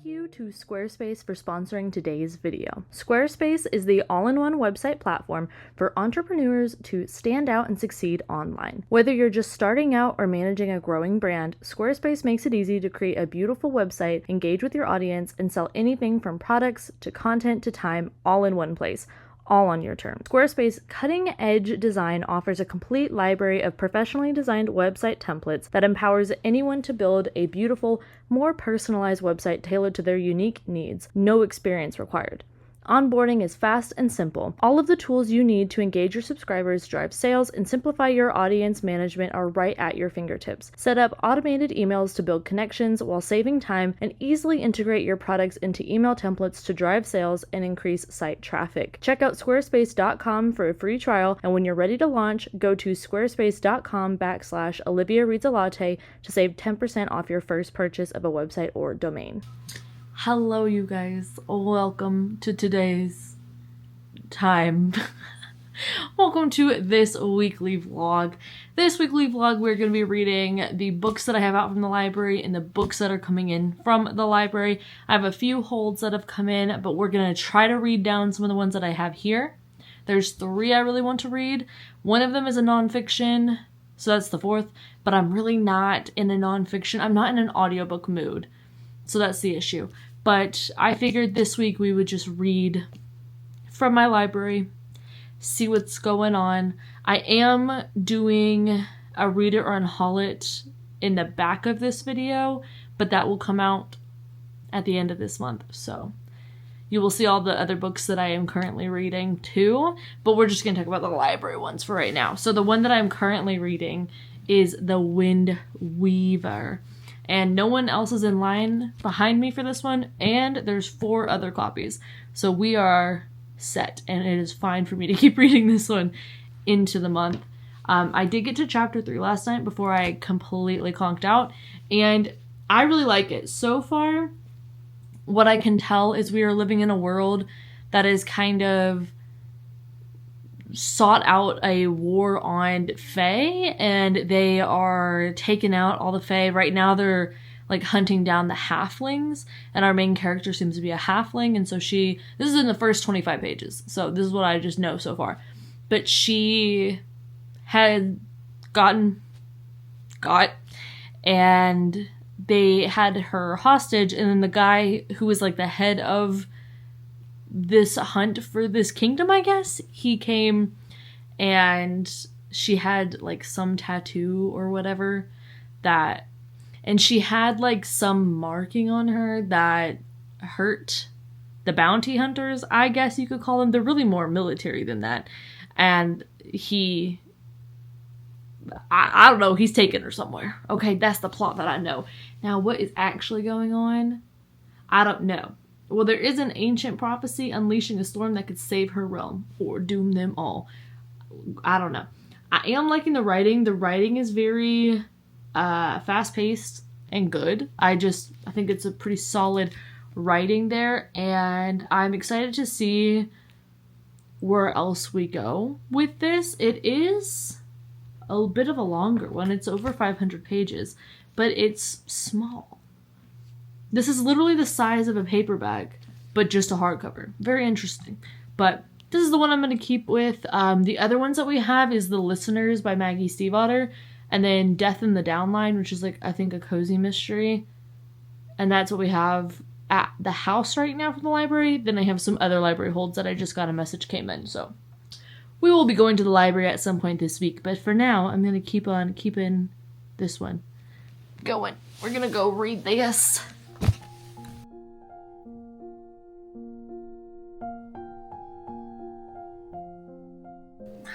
you to Squarespace for sponsoring today's video. Squarespace is the all-in-one website platform for entrepreneurs to stand out and succeed online. Whether you're just starting out or managing a growing brand, Squarespace makes it easy to create a beautiful website, engage with your audience, and sell anything from products to content to time all in one place, all on your terms. Squarespace cutting-edge design offers a complete library of professionally designed website templates that empowers anyone to build a beautiful, more personalized website tailored to their unique needs. No experience required. Onboarding is fast and simple. All of the tools you need to engage your subscribers, drive sales, and simplify your audience management are right at your fingertips. Set up automated emails to build connections while saving time, and easily integrate your products into email templates to drive sales and increase site traffic. Check out squarespace.com for a free trial, and when you're ready to launch, go to squarespace.com/oliviareadsalatte to save 10% off your first purchase of a website or domain. Hello, you guys. Welcome to today's time. Welcome to this weekly vlog. This weekly vlog, we're going to be reading the books that I have out from the library and the books that are coming in from the library. I have a few holds that have come in, but we're going to try to read down some of the ones that I have here. There's 3 I really want to read. One of them is a nonfiction, so that's the 4th, but I'm really not in a nonfiction. I'm not in an audiobook mood, so that's the issue. But I figured this week we would just read from my library, see what's going on. I am doing a read it or unhaul it in the back of this video, but that will come out at the end of this month. So you will see all the other books that I am currently reading too, but we're just going to talk about the library ones for right now. So the one that I'm currently reading is The Wind Weaver. And no one else is in line behind me for this one, and there's 4 other copies. So we are set, and it is fine for me to keep reading this one into the month. I did get to chapter 3 last night before I completely conked out, and I really like it. So far, what I can tell is we are living in a world that is kind of sought out a war on Fae, and they are taking out all the Fae. Right now they're like hunting down the halflings, and our main character seems to be a halfling, and so this is in the first 25 pages, so this is what I just know so far. But she had got, and they had her hostage, and then the guy who was like the head of this hunt for this kingdom, I guess, he came, and she had like some tattoo or whatever and she had like some marking on her that hurt the bounty hunters, I guess you could call them. They're really more military than that. And I don't know, he's taken her somewhere. Okay, that's the plot that I know. Now, what is actually going on? I don't know. Well, there is an ancient prophecy unleashing a storm that could save her realm or doom them all. I don't know. I am liking the writing. The writing is very fast-paced and good. I think it's a pretty solid writing there, and I'm excited to see where else we go with this. It is a bit of a longer one. It's over 500 pages, but it's small. This is literally the size of a paperback, but just a hardcover. Very interesting. But this is the one I'm going to keep with. The other ones that we have is The Listeners by Maggie Stiefvater, and then Death in the Downline, which is like, I think, a cozy mystery. And that's what we have at the house right now from the library. Then I have some other library holds that I just got a message came in. So we will be going to the library at some point this week. But for now, I'm going to keep on keeping this one going. We're going to go read this.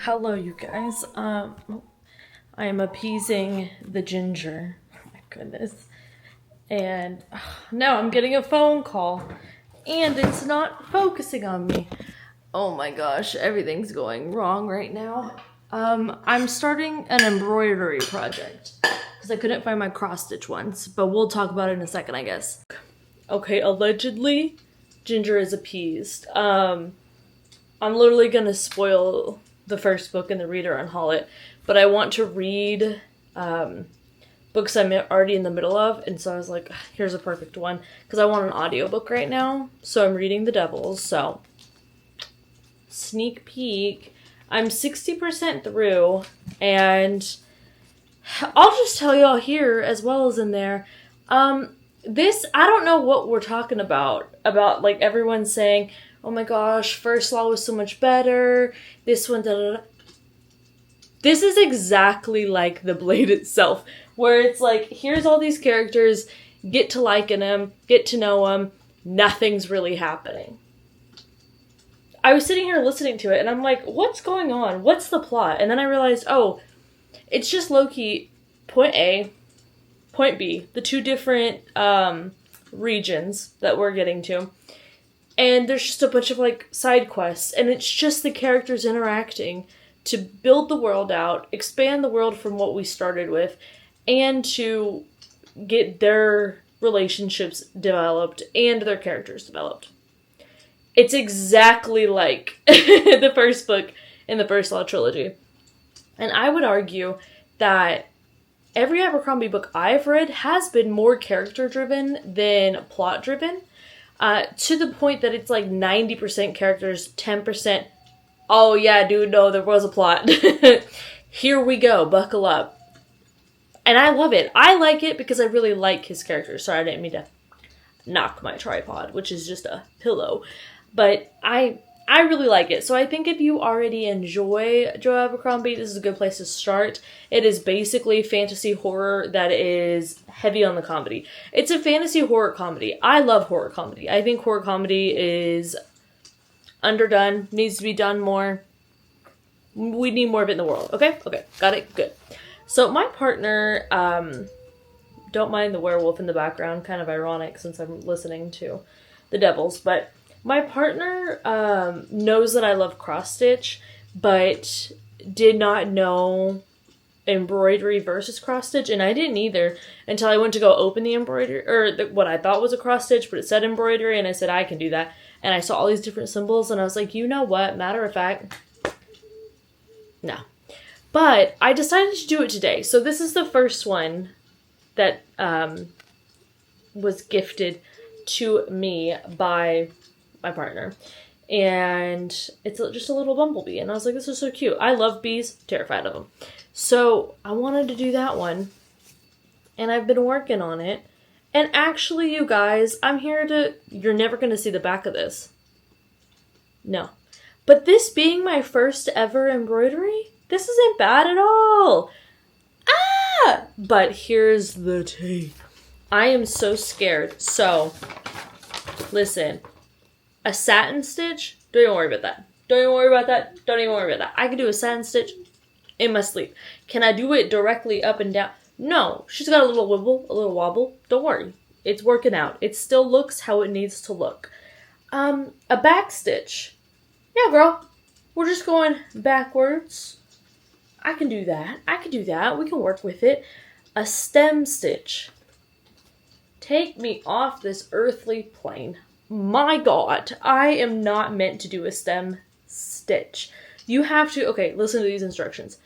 Hello, you guys. I am appeasing the ginger. Oh my goodness. And now I'm getting a phone call, and it's not focusing on me. Oh my gosh, everything's going wrong right now. I'm starting an embroidery project because I couldn't find my cross stitch ones, but we'll talk about it in a second, I guess. Okay, allegedly, Ginger is appeased. I'm literally gonna spoil the first book in the Read or Unhaul It, but I want to read books I'm already in the middle of, and so I was like, here's a perfect one, because I want an audiobook right now, so I'm reading The Devils, so sneak peek. I'm 60% through, and I'll just tell y'all here, as well as in there, this, I don't know what we're talking about, like, everyone saying, oh my gosh, First Law was so much better, this one, da da da. This is exactly like The Blade itself, where it's like, here's all these characters, get to liking them, get to know them, nothing's really happening. I was sitting here listening to it, and I'm like, what's going on? What's the plot? And then I realized, oh, it's just low-key point A, point B, the two different regions that we're getting to. And there's just a bunch of, like, side quests, and it's just the characters interacting to build the world out, expand the world from what we started with, and to get their relationships developed and their characters developed. It's exactly like the first book in the First Law trilogy. And I would argue that every Abercrombie book I've read has been more character-driven than plot-driven, to the point that it's like 90% characters, 10%, oh yeah, dude, no, there was a plot. Here we go, buckle up. And I love it. I like it because I really like his character. Sorry, I didn't mean to knock my tripod, which is just a pillow. But I really like it. So I think if you already enjoy Joe Abercrombie, this is a good place to start. It is basically fantasy horror that is heavy on the comedy. It's a fantasy horror comedy. I love horror comedy. I think horror comedy is underdone, needs to be done more. We need more of it in the world. Okay? Okay. Got it? Good. So my partner, don't mind the werewolf in the background, kind of ironic since I'm listening to The Devils, but my partner knows that I love cross-stitch, but did not know embroidery versus cross-stitch, and I didn't either until I went to go open the embroidery, or what I thought was a cross-stitch, but it said embroidery, and I said, I can do that. And I saw all these different symbols, and I was like, you know what, matter of fact, no. But I decided to do it today. So this is the first one that was gifted to me by my partner, and it's just a little bumblebee, and I was like, this is so cute. I love bees, terrified of them, so I wanted to do that one, and I've been working on it. And actually, you guys, you're never going to see the back of this, no, but this being my first ever embroidery, this isn't bad at all. But here's the tea. I am so scared. So listen, a satin stitch, don't even worry about that. Don't even worry about that. Don't even worry about that. I can do a satin stitch in my sleep. Can I do it directly up and down? No. She's got a little wibble, a little wobble. Don't worry. It's working out. It still looks how it needs to look. A back stitch. Yeah, girl. We're just going backwards. I can do that. I can do that. We can work with it. A stem stitch. Take me off this earthly plane. My God, I am not meant to do a stem stitch. You have to, okay, listen to these instructions.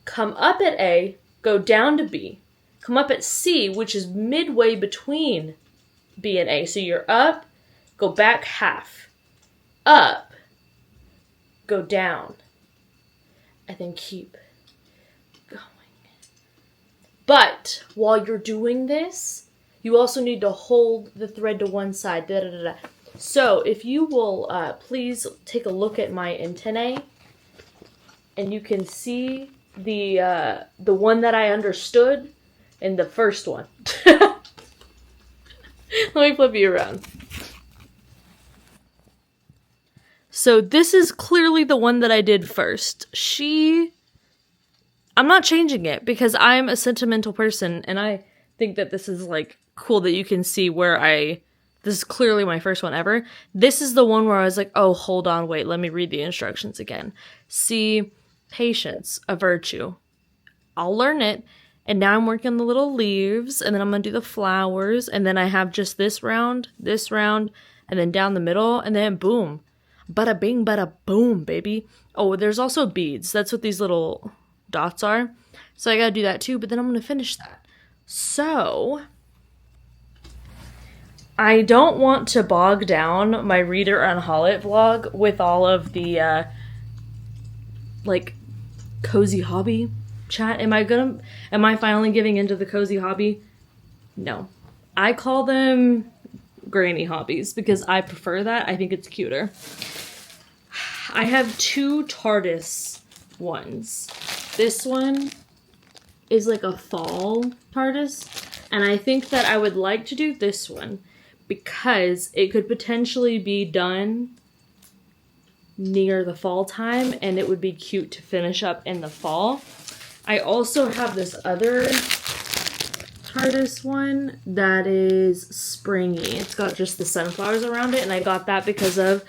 Come up at A, go down to B. Come up at C, which is midway between B and A. So you're up, go back half. Up, go down. And then keep going. But while you're doing this, you also need to hold the thread to one side. Da, da, da, da. So if you will please take a look at my antennae, and you can see the one that I understood in the first one. Let me flip you around. So this is clearly the one that I did first. I'm not changing it because I'm a sentimental person, and I think that this is like cool that you can see where this is clearly my first one ever. This is the one where I was like, oh, hold on, wait, let me read the instructions again. See, patience, a virtue. I'll learn it. And now I'm working on the little leaves, and then I'm going to do the flowers, and then I have just this round, and then down the middle, and then boom. Bada bing, bada boom, baby. Oh, there's also beads. That's what these little dots are. So I got to do that too, but then I'm going to finish that. So, I don't want to bog down my Reader Unhaul It vlog with all of the, cozy hobby chat. Am I finally giving into the cozy hobby? No. I call them granny hobbies because I prefer that. I think it's cuter. I have 2 TARDIS ones. This one is like a fall TARDIS, and I think that I would like to do this one because it could potentially be done near the fall time, and it would be cute to finish up in the fall. I also have this other TARDIS one that is springy. It's got just the sunflowers around it, and I got that because of,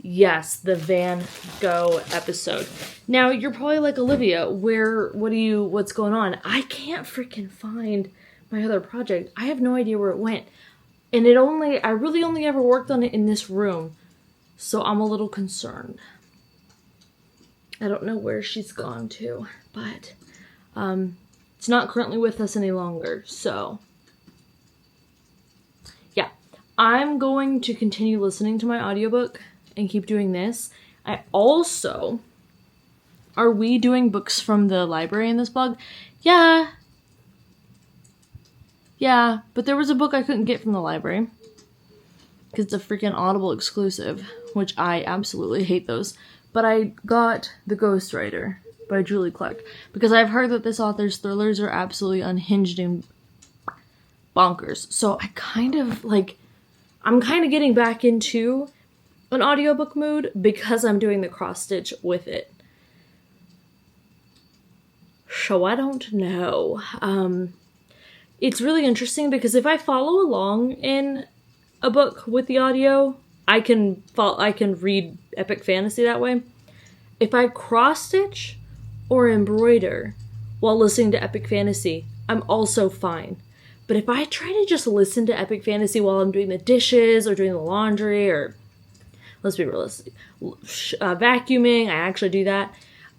yes, the Van Gogh episode. Now, you're probably like, Olivia, what's going on? I can't freaking find my other project. I have no idea where it went. And I really only ever worked on it in this room. So I'm a little concerned. I don't know where she's gone to, but it's not currently with us any longer. So yeah, I'm going to continue listening to my audiobook and keep doing this. Are we doing books from the library in this blog? Yeah, but there was a book I couldn't get from the library because it's a freaking Audible exclusive, which I absolutely hate those. But I got The Ghostwriter by Julie Clark because I've heard that this author's thrillers are absolutely unhinged and bonkers. So I'm kind of getting back into an audiobook mood because I'm doing the cross stitch with it. So I don't know. It's really interesting because if I follow along in a book with the audio, I can read epic fantasy that way. If I cross stitch or embroider while listening to epic fantasy, I'm also fine. But if I try to just listen to epic fantasy while I'm doing the dishes or doing the laundry or, let's be realistic, vacuuming, I actually do that.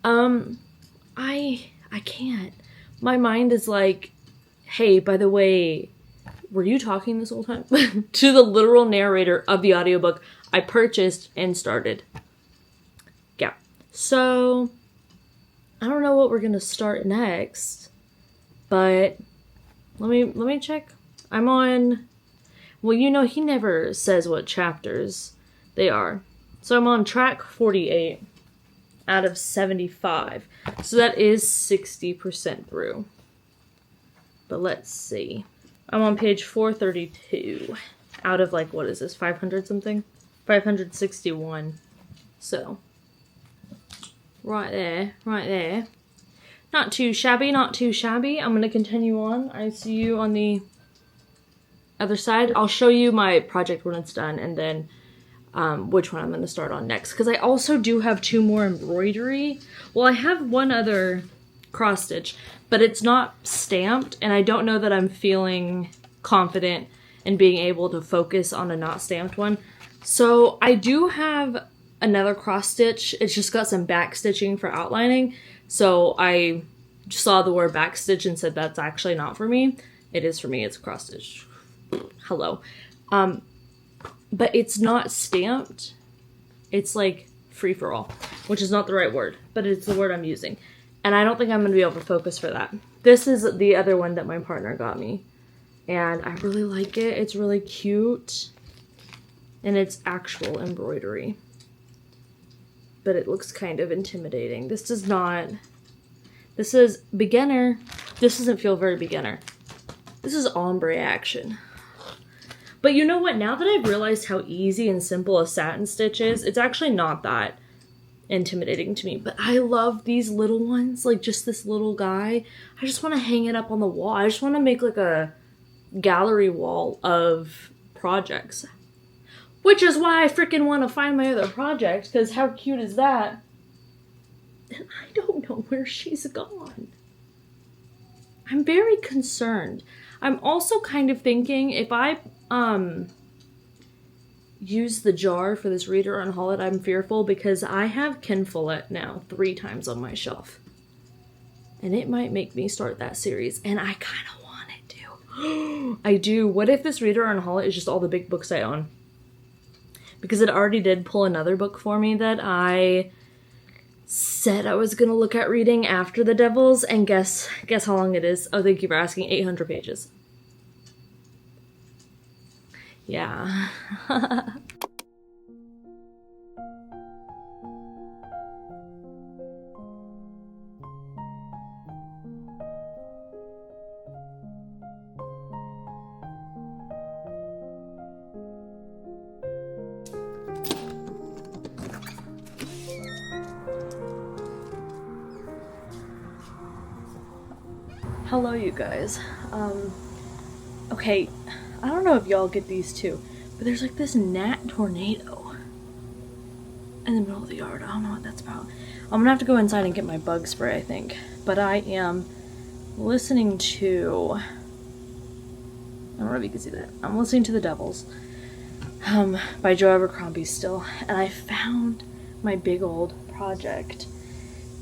I can't. My mind is like, hey, by the way, were you talking this whole time? To the literal narrator of the audiobook I purchased and started. Yeah. So, I don't know what we're going to start next, but let me check. I'm on, well, he never says what chapters they are. So I'm on track 48 out of 75. So that is 60% through. But let's see. I'm on page 432 out of what is this, 500 something? 561. So, right there. Not too shabby. I'm going to continue on. I see you on the other side. I'll show you my project when it's done, and then which one I'm going to start on next. Because I also do have 2 more embroidery. Well, I have one other cross stitch, but it's not stamped, and I don't know that I'm feeling confident in being able to focus on a not stamped one. So I do have another cross stitch. It's just got some back stitching for outlining. So I saw the word back stitch and said that's actually not for me. It is for me. It's cross stitch. Hello. But it's not stamped. It's like free for all, which is not the right word, but it's the word I'm using. And I don't think I'm going to be able to focus for that. This is the other one that my partner got me. And I really like it. It's really cute. And it's actual embroidery. But it looks kind of intimidating. This is beginner. This doesn't feel very beginner. This is ombre action. But you know what? Now that I've realized how easy and simple a satin stitch is, it's actually not that intimidating to me. But I love these little ones, like just this little guy. I just want to hang it up on the wall. I just want to make like a gallery wall of projects. Which is why I freaking want to find my other project, because how cute is that? And I don't know where she's gone. I'm very concerned. I'm also kind of thinking if I use the jar for this Reader Unhaul It, I'm fearful because I have Ken Follett now 3 times on my shelf. And it might make me start that series, and I kind of want it to. I do. What if this reader unhaul is just all the big books I own? Because it already did pull another book for me that I said I was gonna look at reading after The Devils, and guess how long it is. Oh, thank you for asking. 800 pages. Yeah. Hello, you guys. Okay, I don't know if y'all get these too, but there's like this gnat tornado in the middle of the yard. I don't know what that's about. I'm gonna have to go inside and get my bug spray, I think. But I am listening to, I don't know if you can see that. I'm listening to The Devils by Joe Abercrombie still, and I found my big old project.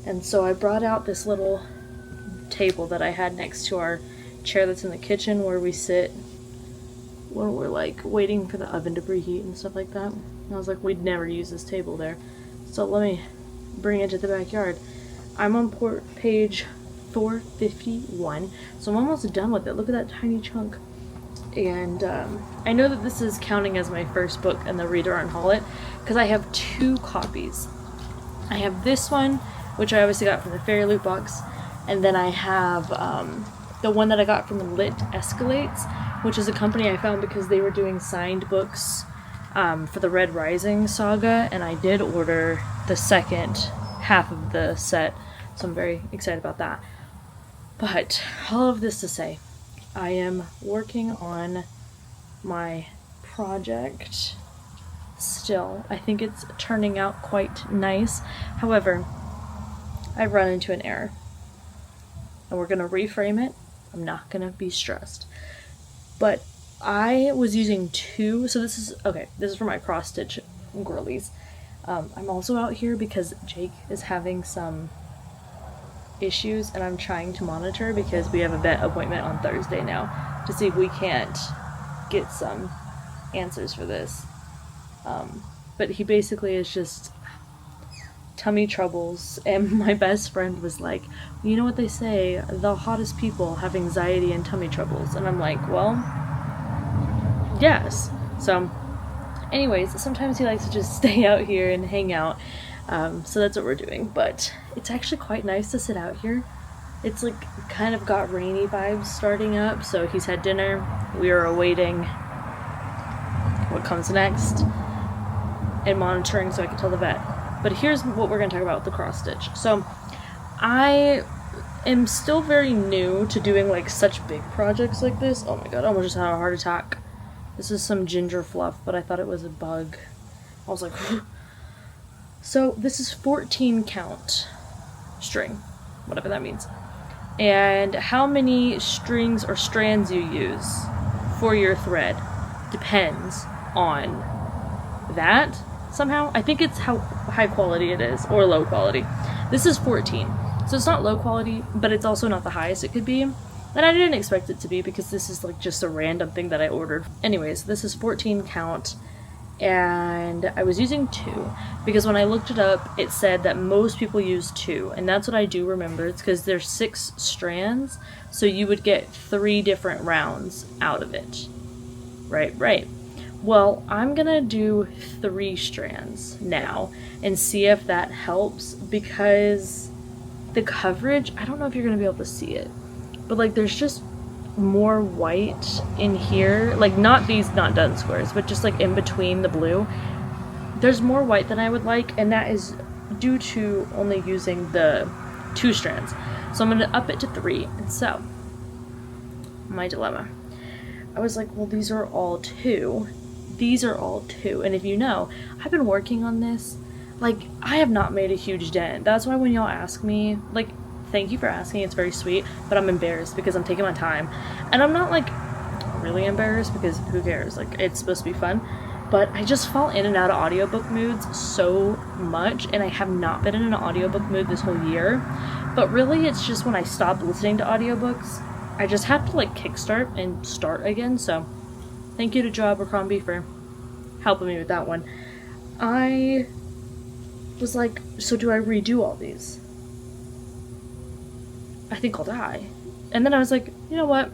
And so I brought out this little table that I had next to our chair that's in the kitchen where we sit when we're like waiting for the oven to preheat and stuff like that. And I was like, we'd never use this table there, so let me bring it to the backyard. I'm on page 451, so I'm almost done with it. Look at that tiny chunk. And I know that this is counting as my first book in the Reader Unhaul It because I have 2 copies. I have this one, which I obviously got from the Fairy Loot box, and then I have the one that I got from Lit Escalates, which is a company I found because they were doing signed books for the Red Rising saga, and I did order the second half of the set, so I'm very excited about that. But all of this to say, I am working on my project still. I think it's turning out quite nice. However, I've run into an error, and we're gonna reframe it. I'm not gonna be stressed. But I was using 2, so this is for my cross stitch girlies. I'm also out here because Jake is having some issues, and I'm trying to monitor because we have a vet appointment on Thursday now to see if we can't get some answers for this. But he basically is just tummy troubles, and my best friend was like, you know what they say, the hottest people have anxiety and tummy troubles, and I'm like, well, yes. So anyways, sometimes he likes to just stay out here and hang out, so that's what we're doing. But it's actually quite nice to sit out here. It's like kind of got rainy vibes starting up, so he's had dinner, we are awaiting what comes next and monitoring so I can tell the vet. But here's what we're going to talk about with the cross stitch. So I am still very new to doing like such big projects like this. Oh my god, I almost just had a heart attack. This is some ginger fluff, but I thought it was a bug. I was like, whew. So this is 14 count string, whatever that means. And how many strings or strands you use for your thread depends on that somehow. I think it's how high quality it is, or low quality. This is 14, so it's not low quality, but it's also not the highest it could be. And I didn't expect it to be because this is like just a random thing that I ordered. Anyways, this is 14 count, and I was using 2 because when I looked it up, it said that most people use 2, and that's what I do remember. It's because there's 6 strands, so you would get 3 different rounds out of it. Right. Well, I'm gonna do 3 strands now and see if that helps, because the coverage, I don't know if you're gonna be able to see it, but like there's just more white in here, like not done squares, but just like in between the blue. There's more white than I would like, and that is due to only using the 2 strands. So I'm gonna up it to 3, and so my dilemma. I was like, well, these are all 2. These are all 2, and if you know, I've been working on this, like, I have not made a huge dent. That's why when y'all ask me, like, thank you for asking, it's very sweet, but I'm embarrassed because I'm taking my time. And I'm not, like, really embarrassed because who cares? Like, it's supposed to be fun. But I just fall in and out of audiobook moods so much, and I have not been in an audiobook mood this whole year. But really, it's just when I stop listening to audiobooks, I just have to like kickstart and start again. So thank you to Joe Abercrombie for helping me with that one. I was like, so do I redo all these? I think I'll die. And then I was like, you know what?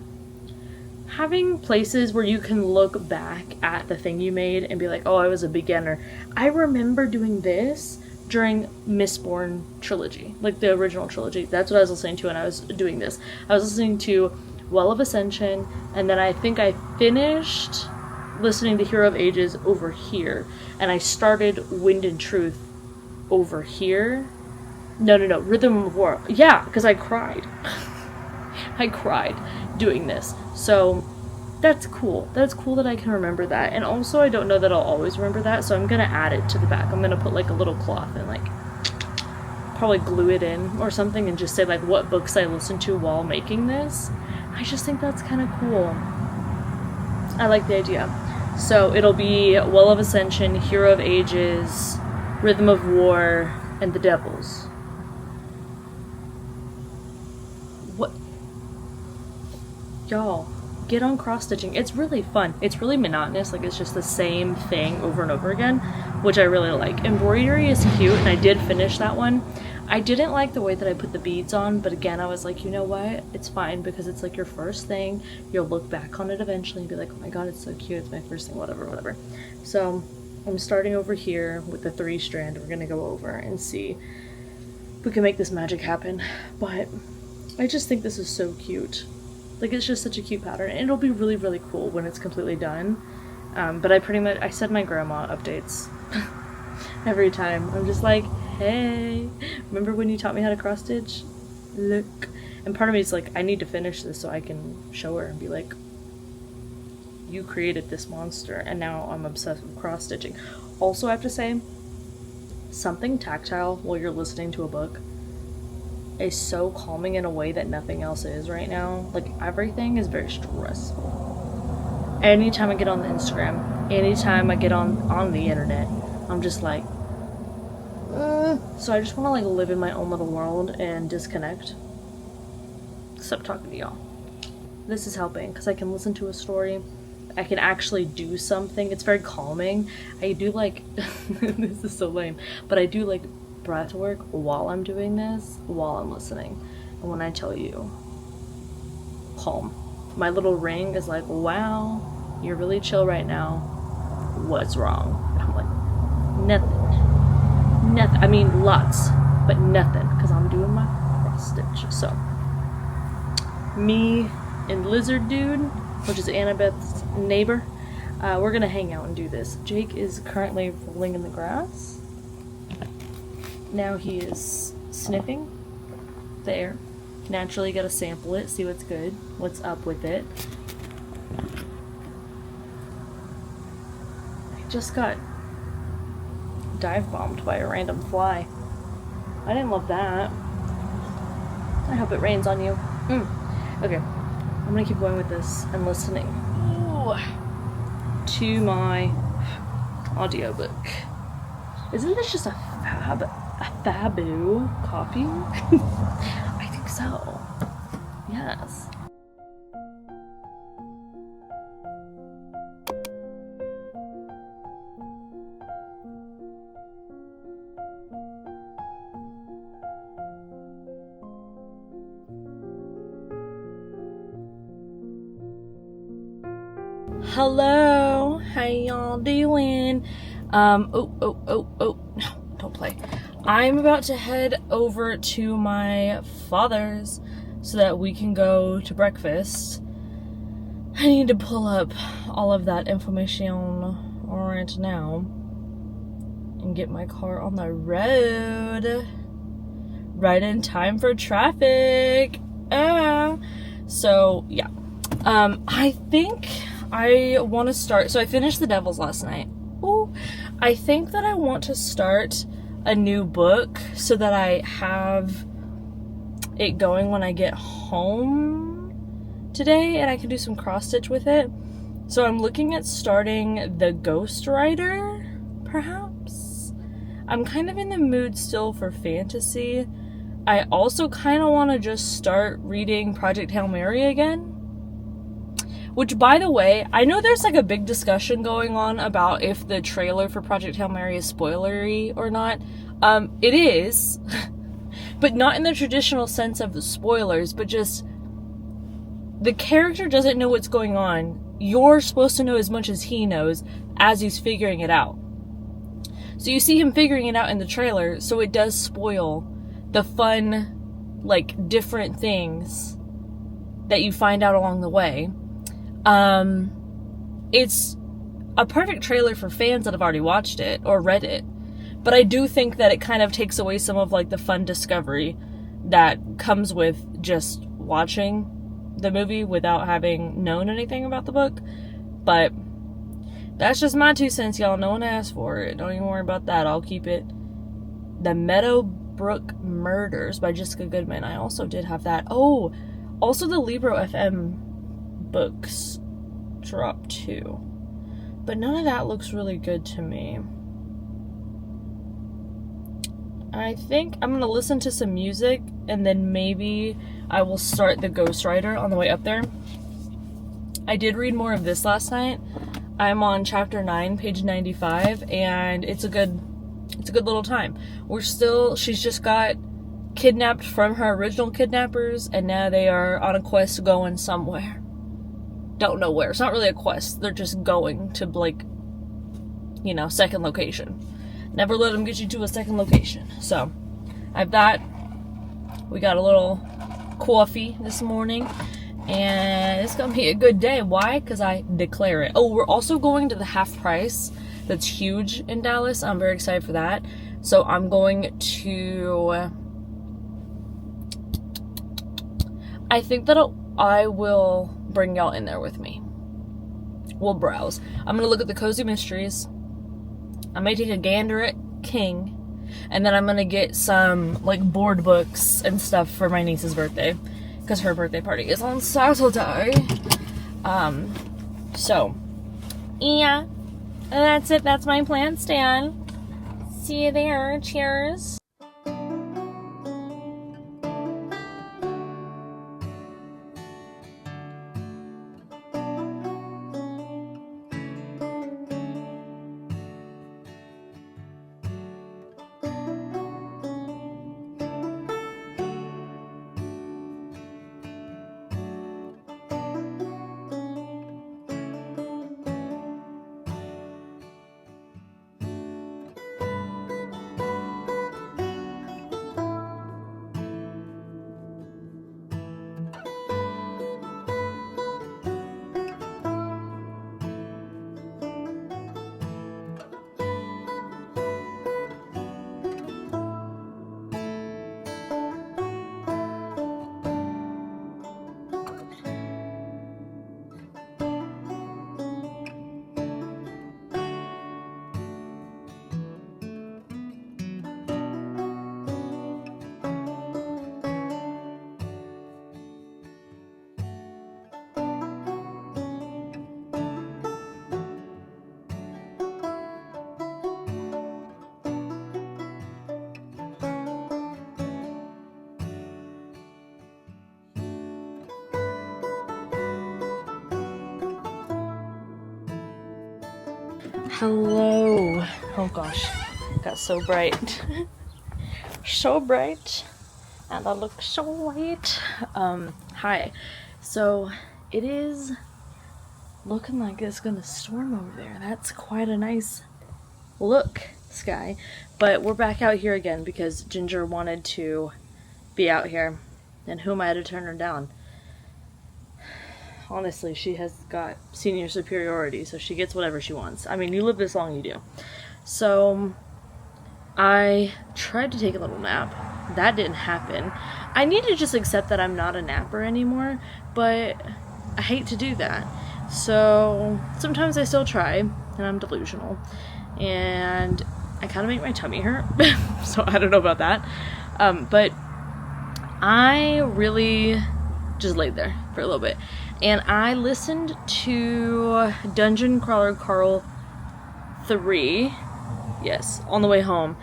Having places where you can look back at the thing you made and be like, oh, I was a beginner. I remember doing this during Mistborn trilogy, like the original trilogy. That's what I was listening to when I was doing this. I was listening to Well of Ascension, and then I think I finished listening to Hero of Ages over here, and I started Wind and Truth over here. No, Rhythm of War. Yeah, because I cried. I cried doing this. So that's cool. That's cool that I can remember that. And also I don't know that I'll always remember that, so I'm gonna add it to the back. I'm gonna put like a little cloth and like probably glue it in or something and just say like what books I listened to while making this. I just think that's kind of cool. I like the idea. So it'll be Well of Ascension, Hero of Ages, Rhythm of War, and The Devils. What? Y'all, get on cross-stitching. It's really fun. It's really monotonous, like it's just the same thing over and over again, which I really like. Embroidery is cute, and I did finish that one. I didn't like the way that I put the beads on, but again, I was like, you know what? It's fine, because it's like your first thing. You'll look back on it eventually and be like, oh my god, it's so cute. It's my first thing, whatever. So I'm starting over here with the 3-strand. We're gonna go over and see if we can make this magic happen. But I just think this is so cute. Like, it's just such a cute pattern, and it'll be really, really cool when it's completely done. But I said my grandma updates every time. I'm just like, hey, remember when you taught me how to cross stitch? Look. And part of me is like, I need to finish this so I can show her and be like, you created this monster, and now I'm obsessed with cross stitching. Also, I have to say, something tactile while you're listening to a book is so calming in a way that nothing else is right now. Like, everything is very stressful. Anytime I get on the Instagram, anytime I get on the internet, I'm just like, so I just want to like live in my own little world and disconnect. Except talking to y'all. This is helping because I can listen to a story. I can actually do something. It's very calming. I do like, this is so lame, but I do like breath work while I'm doing this, while I'm listening. And when I tell you, calm. My little ring is like, wow, you're really chill right now. What's wrong? And I'm like, nothing. I mean, lots, but nothing, because I'm doing my cross stitch. So, me and Lizard Dude, which is Annabeth's neighbor, we're gonna hang out and do this. Jake is currently rolling in the grass. Now he is sniffing the air. Naturally, gotta sample it, see what's good, what's up with it. I just got dive bombed by a random fly. I didn't love that. I hope it rains on you. Okay, I'm gonna keep going with this and listening to my audiobook. Isn't this just a fabu coffee? I think so. Yes. Hello, how y'all doing? No, don't play. I'm about to head over to my father's so that we can go to breakfast. I need to pull up all of that information right now and get my car on the road right in time for traffic. So yeah, I think I want to start. So I finished The Devils last night. Ooh, I think that I want to start a new book so that I have it going when I get home today and I can do some cross stitch with it. So I'm looking at starting The Ghostwriter, perhaps. I'm kind of in the mood still for fantasy. I also kind of want to just start reading Project Hail Mary again. Which, by the way, I know there's like a big discussion going on about if the trailer for Project Hail Mary is spoilery or not. It is, but not in the traditional sense of the spoilers, but just the character doesn't know what's going on. You're supposed to know as much as he knows as he's figuring it out. So you see him figuring it out in the trailer, so it does spoil the fun, like, different things that you find out along the way. It's a perfect trailer for fans that have already watched it or read it, but I do think that it kind of takes away some of, like, the fun discovery that comes with just watching the movie without having known anything about the book. But that's just my 2 cents, y'all. No one asked for it. Don't even worry about that. I'll keep it. The Meadowbrook Murders by Jessica Goodman. I also did have that. Oh, also the Libro FM books dropped too. But none of that looks really good to me. I think I'm going to listen to some music and then maybe I will start the Ghostwriter on the way up there. I did read more of this last night. I'm on chapter 9, page 95, and it's a good little time. She's just got kidnapped from her original kidnappers, and now they are on a quest going somewhere. Don't know where. It's not really a quest. They're just going to, like, you know, second location. Never let them get you to a second location. So, I have that. We got a little coffee this morning. And it's gonna be a good day. Why? Because I declare it. Oh, we're also going to the half price. That's huge in Dallas. I'm very excited for that. So I'm going to... I think that I will bring y'all in there with me. We'll browse. I'm gonna look at the Cozy Mysteries. I may take a gander at King. And then I'm gonna get some, like, board books and stuff for my niece's birthday. Because her birthday party is on Saturday. So, yeah. That's it. That's my plan, Stan. See you there. Cheers. Hello. Oh gosh, got so bright. So bright. And I look so white. Hi. So it is looking like it's gonna storm over there. That's quite a nice look, sky. But we're back out here again because Ginger wanted to be out here. And who am I to turn her down? Honestly, she has got senior superiority, so she gets whatever she wants. I mean, you live this long, you do. So, I tried to take a little nap. That didn't happen. I need to just accept that I'm not a napper anymore, but I hate to do that. So, sometimes I still try, and I'm delusional. And I kind of make my tummy hurt, so I don't know about that. But I really just laid there for a little bit. And I listened to Dungeon Crawler Carl 3, yes, on the way home.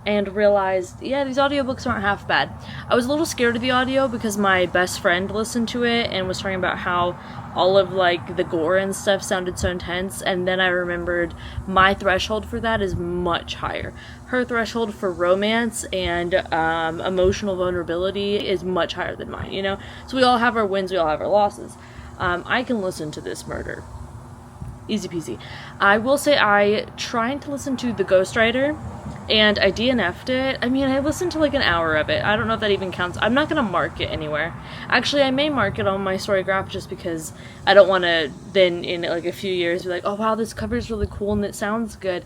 and realized, yeah, these audiobooks aren't half bad. I was a little scared of the audio because my best friend listened to it and was talking about how all of like the gore and stuff sounded so intense, and then I remembered my threshold for that is much higher. Her threshold for romance and emotional vulnerability is much higher than mine, you know? So we all have our wins, we all have our losses. I can listen to this murder. Easy peasy. I will say I tried to listen to The Ghostwriter, and I DNF'd it. I mean, I listened to like an hour of it. I don't know if that even counts. I'm not going to mark it anywhere. Actually, I may mark it on my Storygraph just because I don't want to then in like a few years be like, oh wow, this cover is really cool and it sounds good.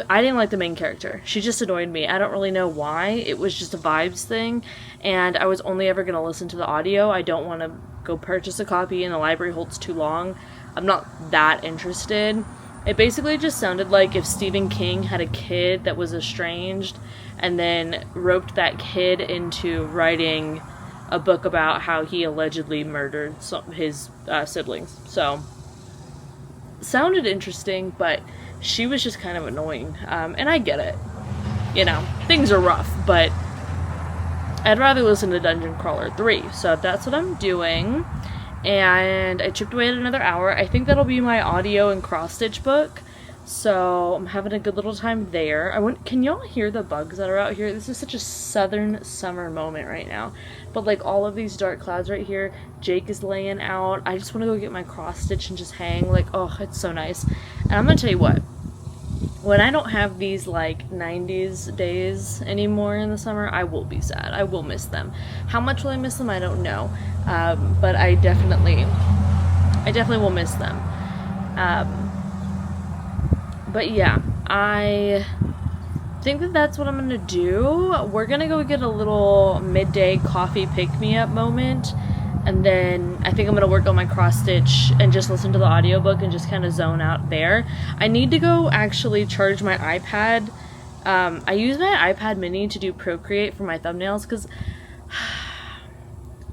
I didn't like the main character. She just annoyed me. I don't really know why. It was just a vibes thing, and I was only ever going to listen to the audio. I don't want to go purchase a copy and the library holds too long. I'm not that interested. It basically just sounded like if Stephen King had a kid that was estranged and then roped that kid into writing a book about how he allegedly murdered his siblings. So, sounded interesting, but she was just kind of annoying. And I get it. You know, things are rough, but I'd rather listen to Dungeon Crawler 3. So that's what I'm doing. And I chipped away at another hour. I think that'll be my audio and cross-stitch book. So I'm having a good little time there. Can y'all hear the bugs that are out here? This is such a southern summer moment right now. But like all of these dark clouds right here, Jake is laying out. I just want to go get my cross-stitch and just hang. Like, oh, it's so nice. And I'm going to tell you what. When I don't have these like 90s days anymore in the summer, I will be sad. I will miss them. How much will I miss them? I don't know. But I definitely will miss them. But yeah, I think that that's what I'm gonna do. We're gonna go get a little midday coffee pick-me-up moment, and then I think I'm gonna work on my cross-stitch and just listen to the audiobook and just kind of zone out there. I need to go actually charge my iPad. I use my iPad mini to do Procreate for my thumbnails because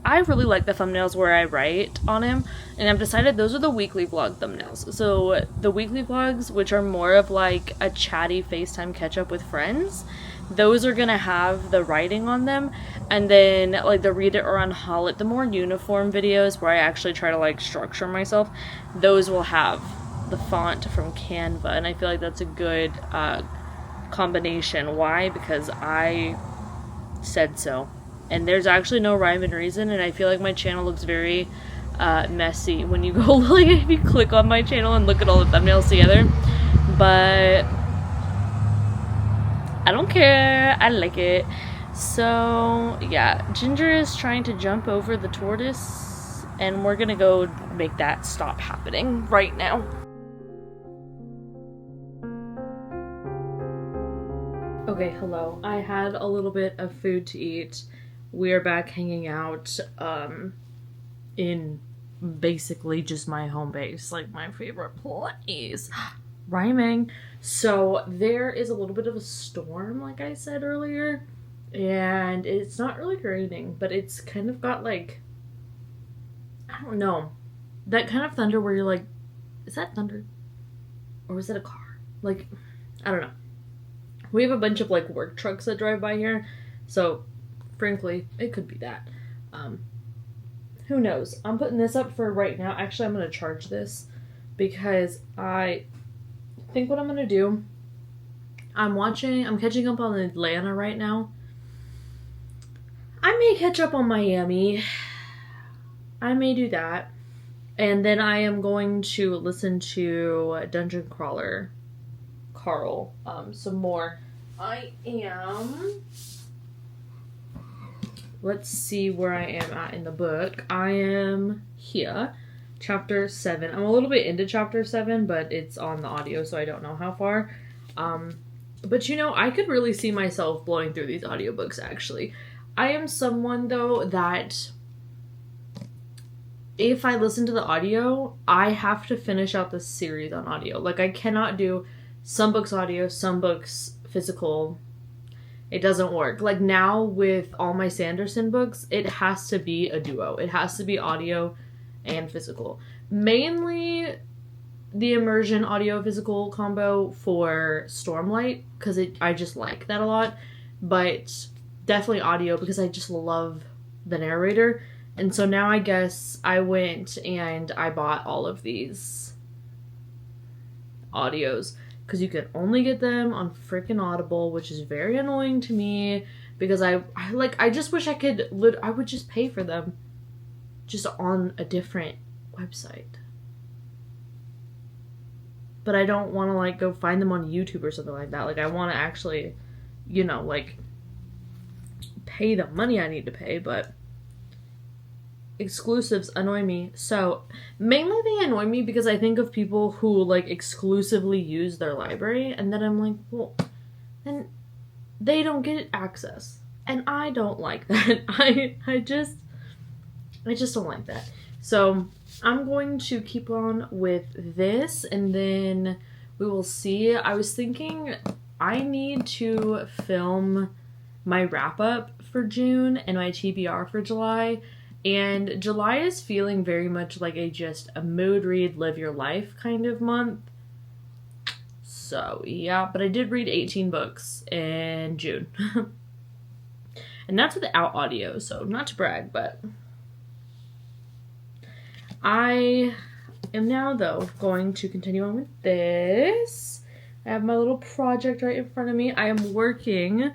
I really like the thumbnails where I write on them, and I've decided those are the weekly vlog thumbnails. So the weekly vlogs, which are more of like a chatty FaceTime catch-up with friends, those are gonna have the writing on them, and then like the read it or unhaul it, the more uniform videos where I actually try to like structure myself, those will have the font from Canva, and I feel like that's a good combination. Why? Because I said so. And there's actually no rhyme and reason, and I feel like my channel looks very messy when you go, like, if you click on my channel and look at all the thumbnails together. But I don't care. I like it. So, yeah. Ginger is trying to jump over the tortoise, and we're gonna go make that stop happening right now. Okay, hello. I had a little bit of food to eat. We're back hanging out in basically just my home base, like my favorite place. Rhyming. So there is a little bit of a storm, like I said earlier, and it's not really raining, but it's kind of got like, I don't know, that kind of thunder where you're like, is that thunder? Or is it a car? Like, I don't know. We have a bunch of like work trucks that drive by here, so frankly, it could be that. Who knows? I'm putting this up for right now. Actually, I'm going to charge this because I think what I'm going to do, I'm catching up on Atlanta right now. I may catch up on Miami. I may do that. And then I am going to listen to Dungeon Crawler Carl some more. Let's see where I am at in the book. I am here, chapter 7. I'm a little bit into chapter 7, but it's on the audio, so I don't know how far. But you know, I could really see myself blowing through these audiobooks, actually. I am someone, though, that if I listen to the audio, I have to finish out the series on audio. Like, I cannot do some books audio, some books physical. It doesn't work. Like now with all my Sanderson books, it has to be a duo. It has to be audio and physical. Mainly the immersion audio physical combo for Stormlight, because I just like that a lot, but definitely audio because I just love the narrator. And so now I guess I went and I bought all of these audios because you can only get them on freaking Audible, which is very annoying to me because I just wish I could I would just pay for them just on a different website. But I don't want to like go find them on YouTube or something like that. Like I want to actually, you know, like pay the money I need to pay, but exclusives annoy me. So mainly they annoy me because I think of people who like exclusively use their library, and then I'm like, well, then they don't get access, and I don't like that. I just don't like that. So I'm going to keep on with this, and then we will see. I was thinking I need to film my wrap up for June and my TBR for July. And July is feeling very much like a mood read, live your life kind of month. So yeah, but I did read 18 books in June. And that's without audio, so not to brag, but I am now, though, going to continue on with this. I have my little project right in front of me. I am working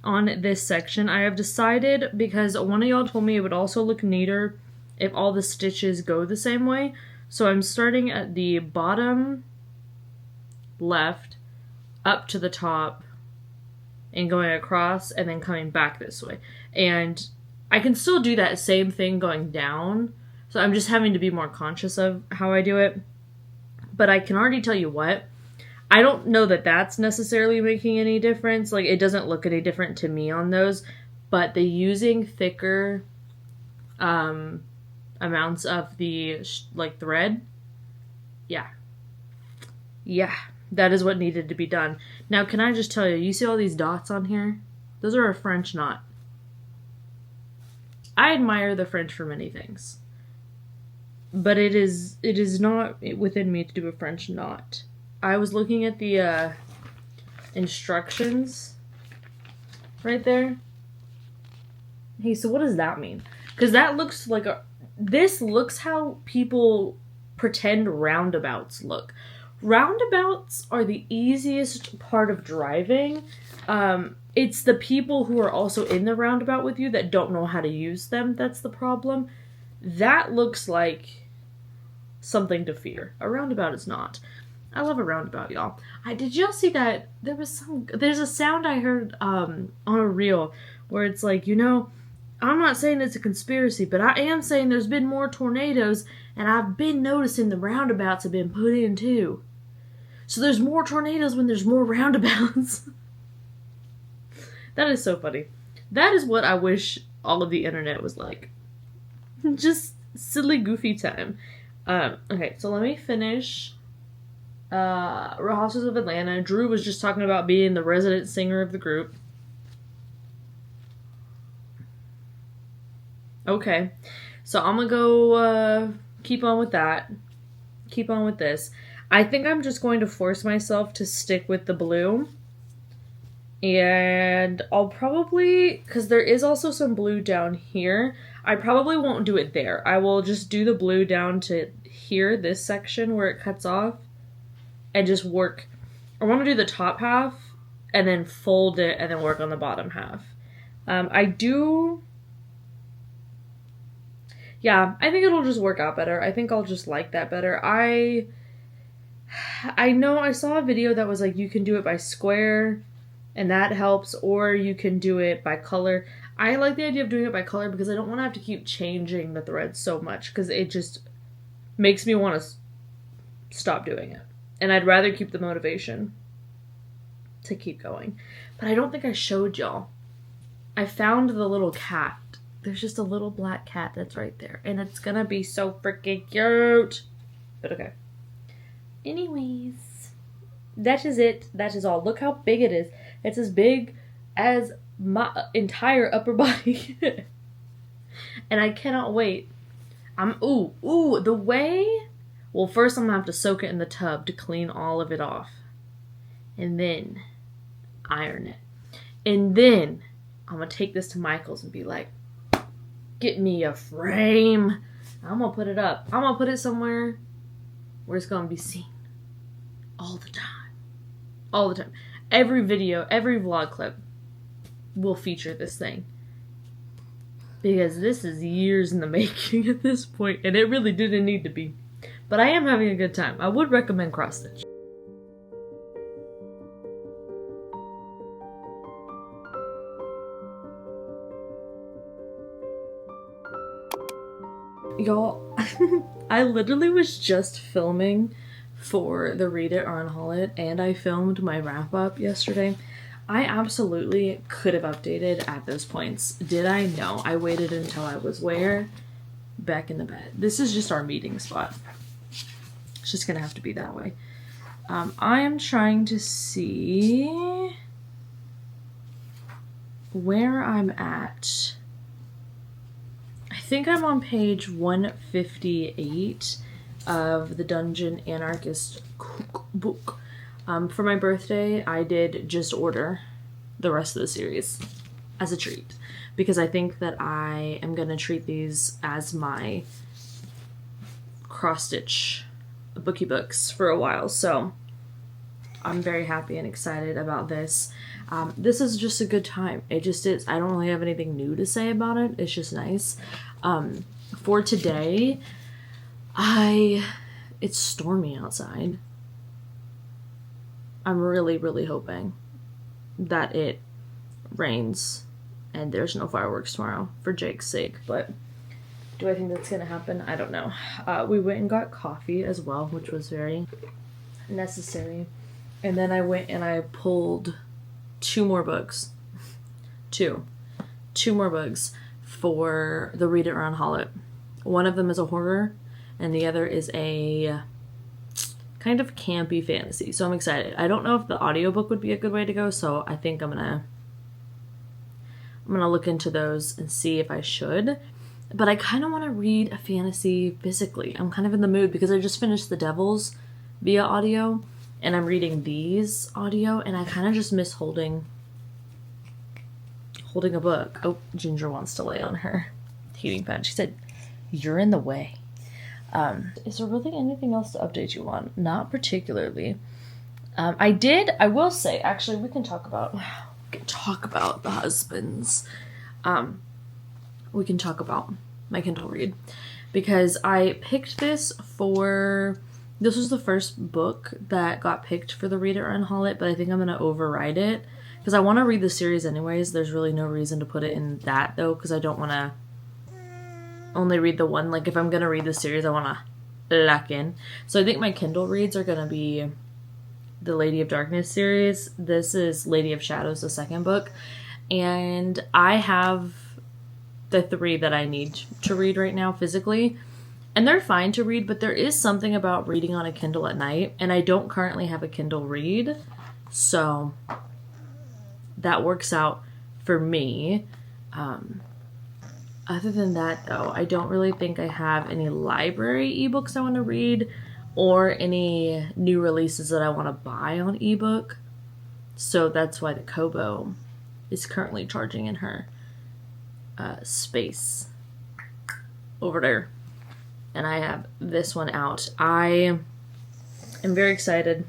on this section. I have decided, because one of y'all told me it would also look neater if all the stitches go the same way. So I'm starting at the bottom left, up to the top, and going across, and then coming back this way. And I can still do that same thing going down, so I'm just having to be more conscious of how I do it. But I can already tell you what, I don't know that that's necessarily making any difference. Like, it doesn't look any different to me on those, but the using thicker amounts of the, like, thread, yeah, that is what needed to be done. Now, can I just tell you, you see all these dots on here? Those are a French knot. I admire the French for many things, but it is not within me to do a French knot. I was looking at the instructions right there. Hey, so what does that mean? Because that looks like this looks how people pretend roundabouts look. Roundabouts are the easiest part of driving. It's the people who are also in the roundabout with you that don't know how to use them that's the problem. That looks like something to fear. A roundabout is not. I love a roundabout, y'all. Did y'all see that? There's a sound I heard on a reel where it's like, you know, I'm not saying it's a conspiracy, but I am saying there's been more tornadoes, and I've been noticing the roundabouts have been put in too. So there's more tornadoes when there's more roundabouts. That is so funny. That is what I wish all of the internet was like. Just silly, goofy time. Okay, so let me finish. Real Houses of Atlanta. Drew was just talking about being the resident singer of the group. Okay, so I'm gonna go keep on with that. Keep on with this. I think I'm just going to force myself to stick with the blue. And I'll probably, because there is also some blue down here, I probably won't do it there. I will just do the blue down to here, this section where it cuts off, and just work. I want to do the top half, and then fold it, and then work on the bottom half. Yeah, I think it'll just work out better. I think I'll just like that better. I know I saw a video that was like, you can do it by square, and that helps, or you can do it by color. I like the idea of doing it by color because I don't want to have to keep changing the threads so much, because it just makes me want to stop doing it. And I'd rather keep the motivation to keep going. But I don't think I showed y'all. I found the little cat. There's just a little black cat that's right there. And it's gonna be so freaking cute. But okay. Anyways. That is it. That is all. Look how big it is. It's as big as my entire upper body. And I cannot wait. The way Well, first I'm gonna have to soak it in the tub to clean all of it off. And then iron it. And then I'm gonna take this to Michael's and be like, get me a frame. I'm gonna put it up. I'm gonna put it somewhere where it's gonna be seen all the time. All the time. Every video, every vlog clip will feature this thing. Because this is years in the making at this point, and it really didn't need to be. But I am having a good time. I would recommend cross stitch. Y'all, I literally was just filming for the Read It or Unhaul It, and I filmed my wrap up yesterday. I absolutely could have updated at those points. Did I? No. I waited until I was where? Back in the bed. This is just our meeting spot. It's just gonna have to be that way. I am trying to see where I'm at. I think I'm on page 158 of the Dungeon Anarchist cookbook. For my birthday, I did just order the rest of the series as a treat, because I think that I am going to treat these as my cross-stitch bookie books for a while, so I'm very happy and excited about this. This is just a good time. It just is. I don't really have anything new to say about it. It's just nice. For today, it's stormy outside. I'm really, really hoping that it rains and there's no fireworks tomorrow for Jake's sake, but do I think that's gonna happen? I don't know. We went and got coffee as well, which was very necessary. And then I went and I pulled two more books for the Read It or Unhaul It. One of them is a horror and the other is a kind of campy fantasy, so I'm excited. I don't know if the audiobook would be a good way to go, so I think I'm gonna look into those and see if I should. But I kind of want to read a fantasy physically. I'm kind of in the mood because I just finished The Devils via audio, and I'm reading these audio, and I kind of just miss holding a book. Oh, Ginger wants to lay on her heating pad. She said, "You're in the way." Is there really anything else to update you on? Not particularly. I will say, actually, we can talk about the husbands. We can talk about my Kindle read, because I picked this was the first book that got picked for the Read It or Unhaul It, but I think I'm going to override it because I want to read the series anyways. There's really no reason to put it in that though, because I don't want to only read the one. Like, if I'm going to read the series, I want to lock in. So I think my Kindle reads are going to be the Lady of Darkness series. This is Lady of Shadows, the second book. And I have the 3 that I need to read right now physically. And they're fine to read, but there is something about reading on a Kindle at night. And I don't currently have a Kindle read. So that works out for me. Other than that, though, I don't really think I have any library ebooks I want to read or any new releases that I want to buy on ebook. So that's why the Kobo is currently charging in her space over there. And I have this one out. I am very excited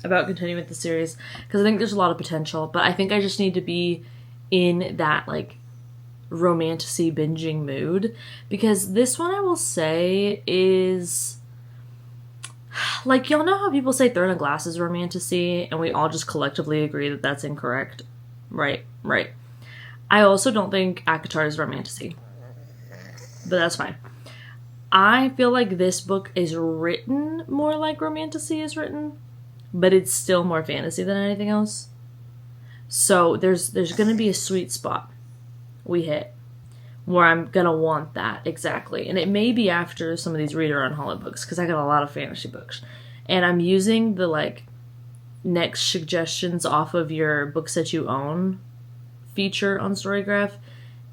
about continuing with the series because I think there's a lot of potential, but I think I just need to be in that, like, romantasy binging mood, because this one, I will say, is like, y'all know how people say Throne of Glass is romantasy, and we all just collectively agree that that's incorrect. Right. I also don't think ACOTAR is romantasy, but that's fine. I feel like this book is written more like romantasy is written, but it's still more fantasy than anything else. So there's going to be a sweet spot we hit where I'm going to want that exactly. And it may be after some of these Read It or Unhaul It books, because I got a lot of fantasy books. And I'm using the, like, next suggestions off of your books that you own feature on Storygraph.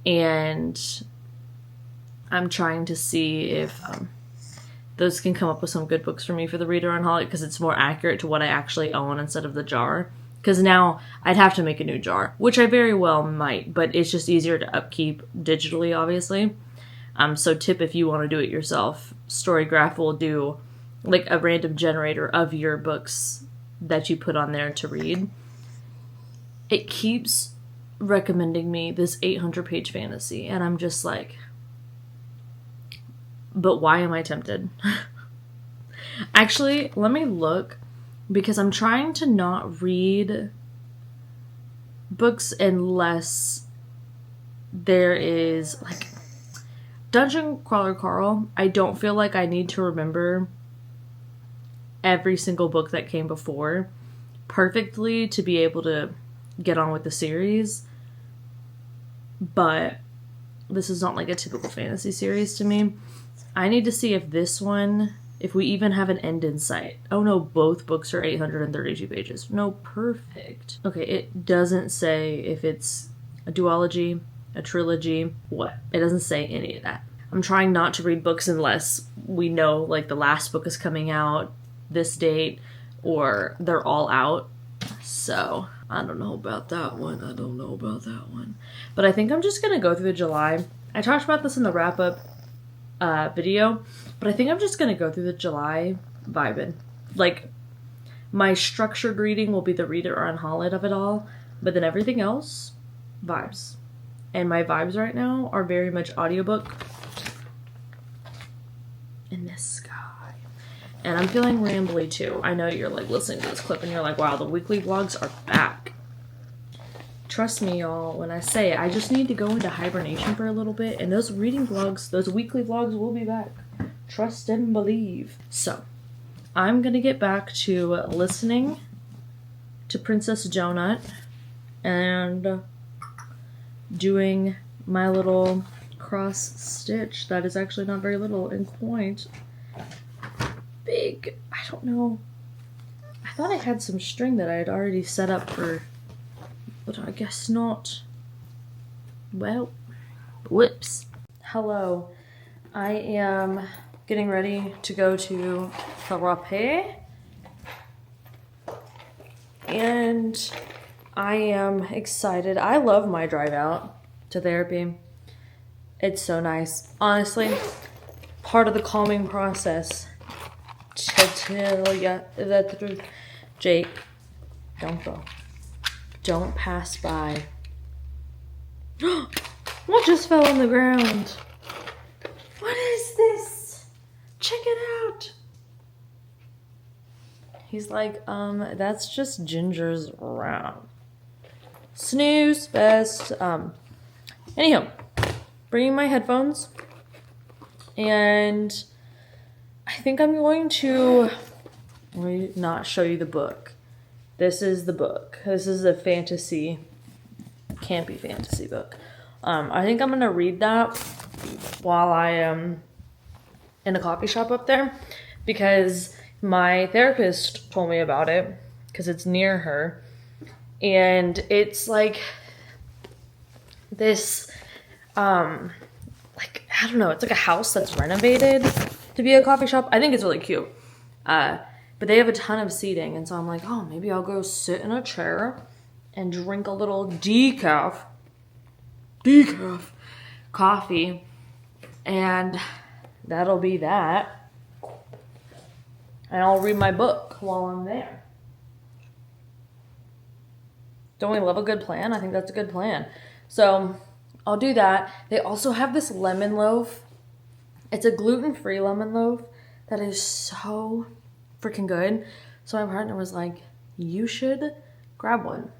And I'm trying to see if those can come up with some good books for me for the reader unhaul because it's more accurate to what I actually own instead of the jar. Because now I'd have to make a new jar, which I very well might, but it's just easier to upkeep digitally, obviously. So tip if you want to do it yourself, Storygraph will do like a random generator of your books that you put on there to read. It keeps recommending me this 800-page fantasy, and I'm just like, but why am I tempted? Actually, let me look, because I'm trying to not read books unless there is, like, Dungeon Crawler Carl, I don't feel like I need to remember every single book that came before perfectly to be able to get on with the series. But this is not like a typical fantasy series to me. I need to see if this one, if we even have an end in sight. Oh no, both books are 832 pages. No, perfect. Okay, it doesn't say if it's a duology, a trilogy, what. It doesn't say any of that. I'm trying not to read books unless we know like the last book is coming out this date or they're all out. So I don't know about that one. But I think I'm just gonna go through the July. I talked about this in the wrap up video, but I think I'm just gonna go through the July vibing. Like, my structured reading will be the reader or unhaul it of it all, but then everything else, vibes. And my vibes right now are very much audiobook in the sky. And I'm feeling rambly too. I know you're like listening to this clip and you're like, wow, the weekly vlogs are back. Trust me, y'all, when I say it, I just need to go into hibernation for a little bit, and those reading vlogs, those weekly vlogs will be back. Trust and believe. So, I'm gonna get back to listening to Princess Donut and doing my little cross stitch that is actually not very little and quite big. I don't know. I thought I had some string that I had already set up for, but I guess not. Well, whoops. Hello. I am getting ready to go to therapy, and I am excited. I love my drive out to therapy. It's so nice. Honestly, part of the calming process. To tell ya the truth. Jake, don't go. Don't pass by. What just fell on the ground? What is this? Check it out. He's like, that's just Ginger's round. Snooze fest. Anyhow, bringing my headphones, and I think I'm going to not show you the book. This is the book. This is a fantasy, campy fantasy book. I think I'm going to read that while I am in a coffee shop up there, because my therapist told me about it because it's near her, and it's like this, like, I don't know, it's like a house that's renovated to be a coffee shop. I think it's really cute. But they have a ton of seating, and so I'm like, oh, maybe I'll go sit in a chair and drink a little decaf coffee, and that'll be that. And I'll read my book while I'm there. Don't we love a good plan? I think that's a good plan. So I'll do that. They also have this lemon loaf. It's a gluten-free lemon loaf that is so freaking good. So my partner was like, you should grab one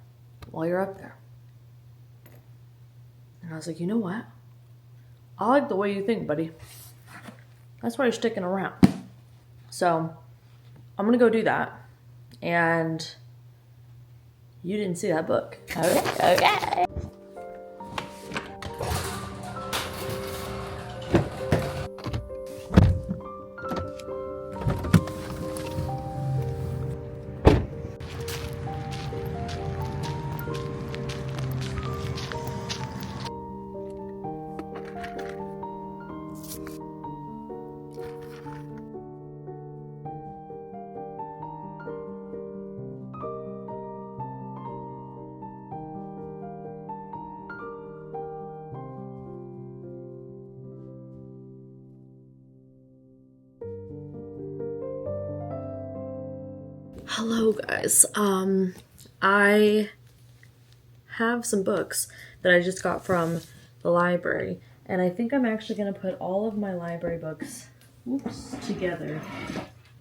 while you're up there. And I was like, you know what? I like the way you think, buddy. That's why you're sticking around. So I'm gonna go do that. And you didn't see that book. Okay. Hello guys. I have some books that I just got from the library, and I think I'm actually going to put all of my library books together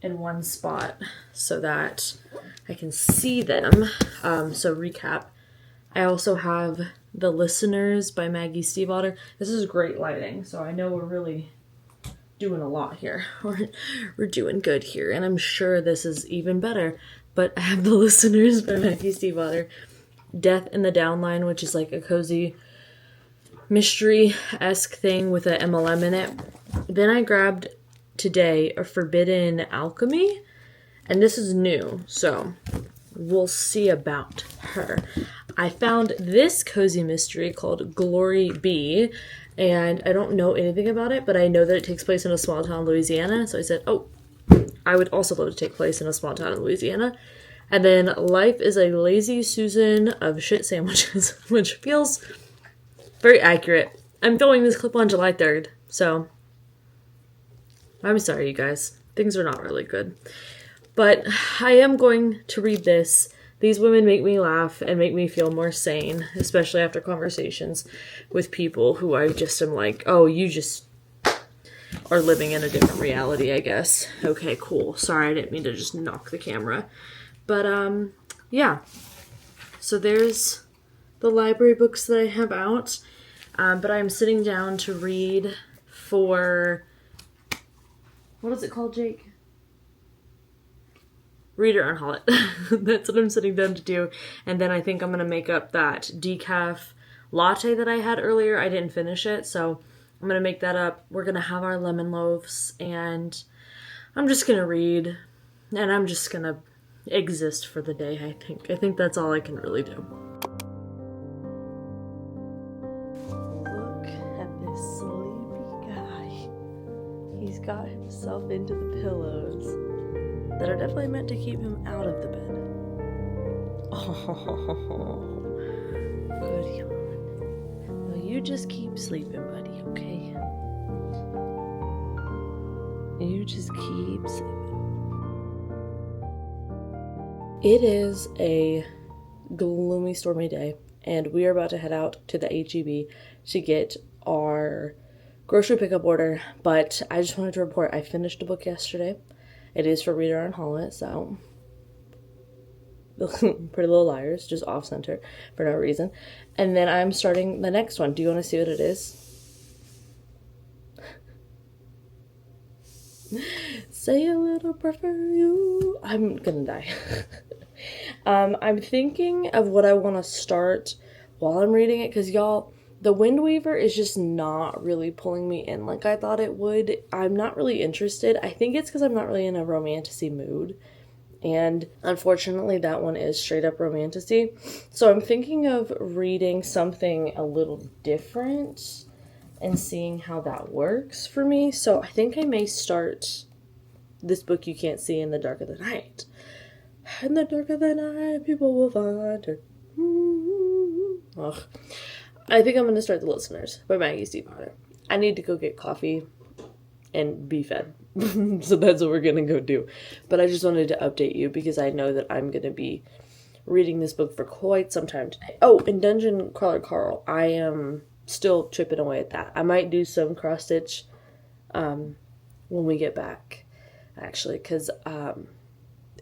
in one spot so that I can see them. So recap, I also have The Listeners by Maggie Stiefvater. This is great lighting, so I know we're really doing a lot here. We're doing good here, and I'm sure this is even better. But I have The Listeners by Maggie Stiefvater, Death in the Downline, which is like a cozy mystery-esque thing with an MLM in it. Then I grabbed today A Forbidden Alchemy, and this is new, so we'll see about her. I found this cozy mystery called Glory Be, and I don't know anything about it, but I know that it takes place in a small town in Louisiana, so I said, oh, I would also love to take place in a small town in Louisiana. And then Life is a Lazy Susan of Shit Sandwiches, which feels very accurate. I'm filming this clip on July 3rd, so I'm sorry, you guys. Things are not really good. But I am going to read this. These women make me laugh and make me feel more sane, especially after conversations with people who I just am like, oh, you just are living in a different reality, I guess. Okay, cool. Sorry, I didn't mean to just knock the camera. But, yeah. So there's the library books that I have out. But I'm sitting down to read for... What is it called, Jake? Read or unhaul it. That's what I'm sitting down to do. And then I think I'm going to make up that decaf latte that I had earlier. I didn't finish it, so I'm going to make that up. We're going to have our lemon loaves, and I'm just going to read, and I'm just going to exist for the day, I think. I think that's all I can really do. Look at this sleepy guy. He's got himself into the pillows that are definitely meant to keep him out of the bed. Oh, good yawn. Well, you just keep sleeping, buddy, okay? You just keep sleeping. It is a gloomy, stormy day, and we are about to head out to the H-E-B to get our grocery pickup order, but I just wanted to report I finished a book yesterday. It is for Read or Unhaul it, so Pretty Little Liars, just off-center for no reason. And then I'm starting the next one. Do you want to see what it is? Say a little prayer for you. I'm gonna die. I'm thinking of what I want to start while I'm reading it, because y'all, The Wind Weaver is just not really pulling me in like I thought it would. I'm not really interested. I think it's because I'm not really in a romantasy mood. And unfortunately, that one is straight up romantasy. So I'm thinking of reading something a little different and seeing how that works for me. So I think I may start this book you can't see in the dark of the night. In the dark of the night, people will find her. Ugh. I think I'm going to start The Listeners by Maggie Stiefvater. I need to go get coffee and be fed. So that's what we're going to go do. But I just wanted to update you because I know that I'm going to be reading this book for quite some time today. Oh, and Dungeon Crawler Carl, I am still chipping away at that. I might do some cross stitch when we get back, actually, because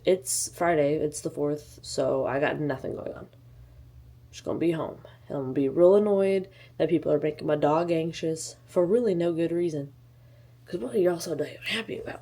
it's Friday, it's the 4th, so I got nothing going on. I'm just going to be home. And I'm going to be real annoyed that people are making my dog anxious for really no good reason. Because what are y'all so damn happy about?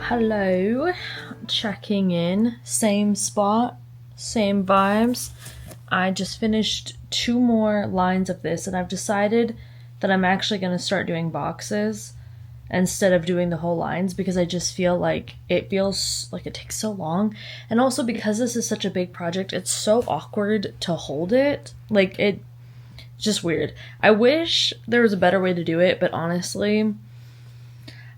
Hello, checking in, same spot, same vibes. I just finished 2 more lines of this and I've decided that I'm actually going to start doing boxes instead of doing the whole lines because I just feel like it takes so long. And also because this is such a big project, it's so awkward to hold it. Like, it's just weird. I wish there was a better way to do it, but honestly,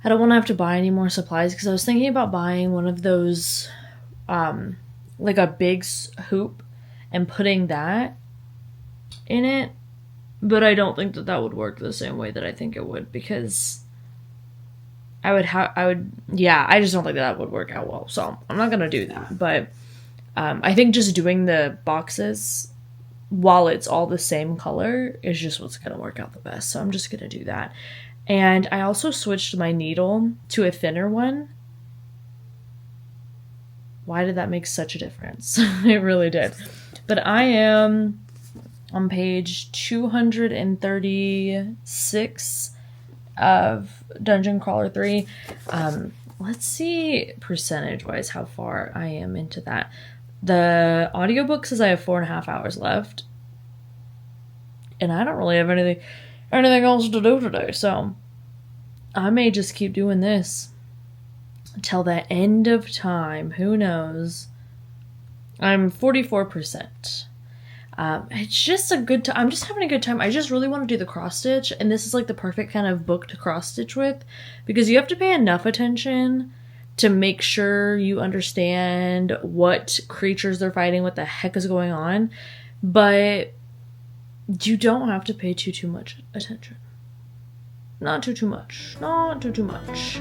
I don't want to have to buy any more supplies because I was thinking about buying one of those, like a big hoop and putting that in it. But I don't think that would work the same way that I think it would because I just don't think that would work out well. So I'm not going to do that. But I think just doing the boxes while it's all the same color is just what's going to work out the best. So I'm just going to do that. And I also switched my needle to a thinner one. Why did that make such a difference? It really did. But I am on page 236 of Dungeon Crawler 3. Let's see percentage-wise how far I am into that. The audiobook says I have 4.5 hours left. And I don't really have anything else to do today, so I may just keep doing this until the end of time. Who knows? I'm 44%. It's just a good time. I'm just having a good time. I just really want to do the cross stitch, and this is like the perfect kind of book to cross stitch with because you have to pay enough attention to make sure you understand what creatures they're fighting, what the heck is going on, but you don't have to pay too much attention. Not too much. Not too much.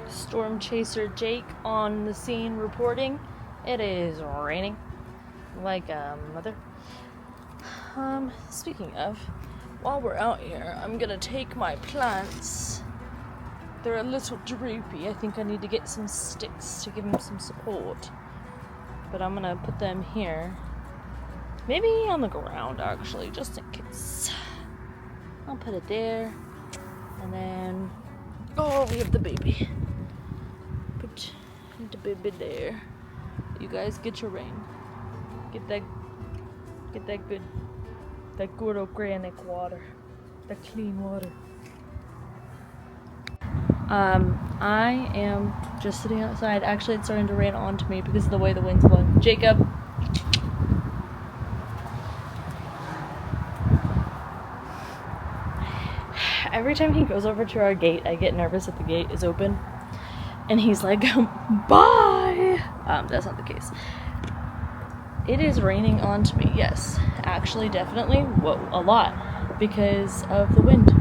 Storm Chaser Jake on the scene reporting. It is raining like a mother. Speaking of, while we're out here, I'm gonna take my plants. They're a little droopy. I think I need to get some sticks to give them some support. But I'm gonna put them here. Maybe on the ground, actually, just in case. I'll put it there. And then, we have the baby. Put the baby there. You guys get your rain. Get that good organic water. That clean water. I am just sitting outside. Actually, it's starting to rain onto me because of the way the wind's blowing. Jacob. Every time he goes over to our gate, I get nervous that the gate is open. And he's like, bye! That's not the case. It is raining onto me, yes. Actually, definitely. Whoa, a lot. Because of the wind.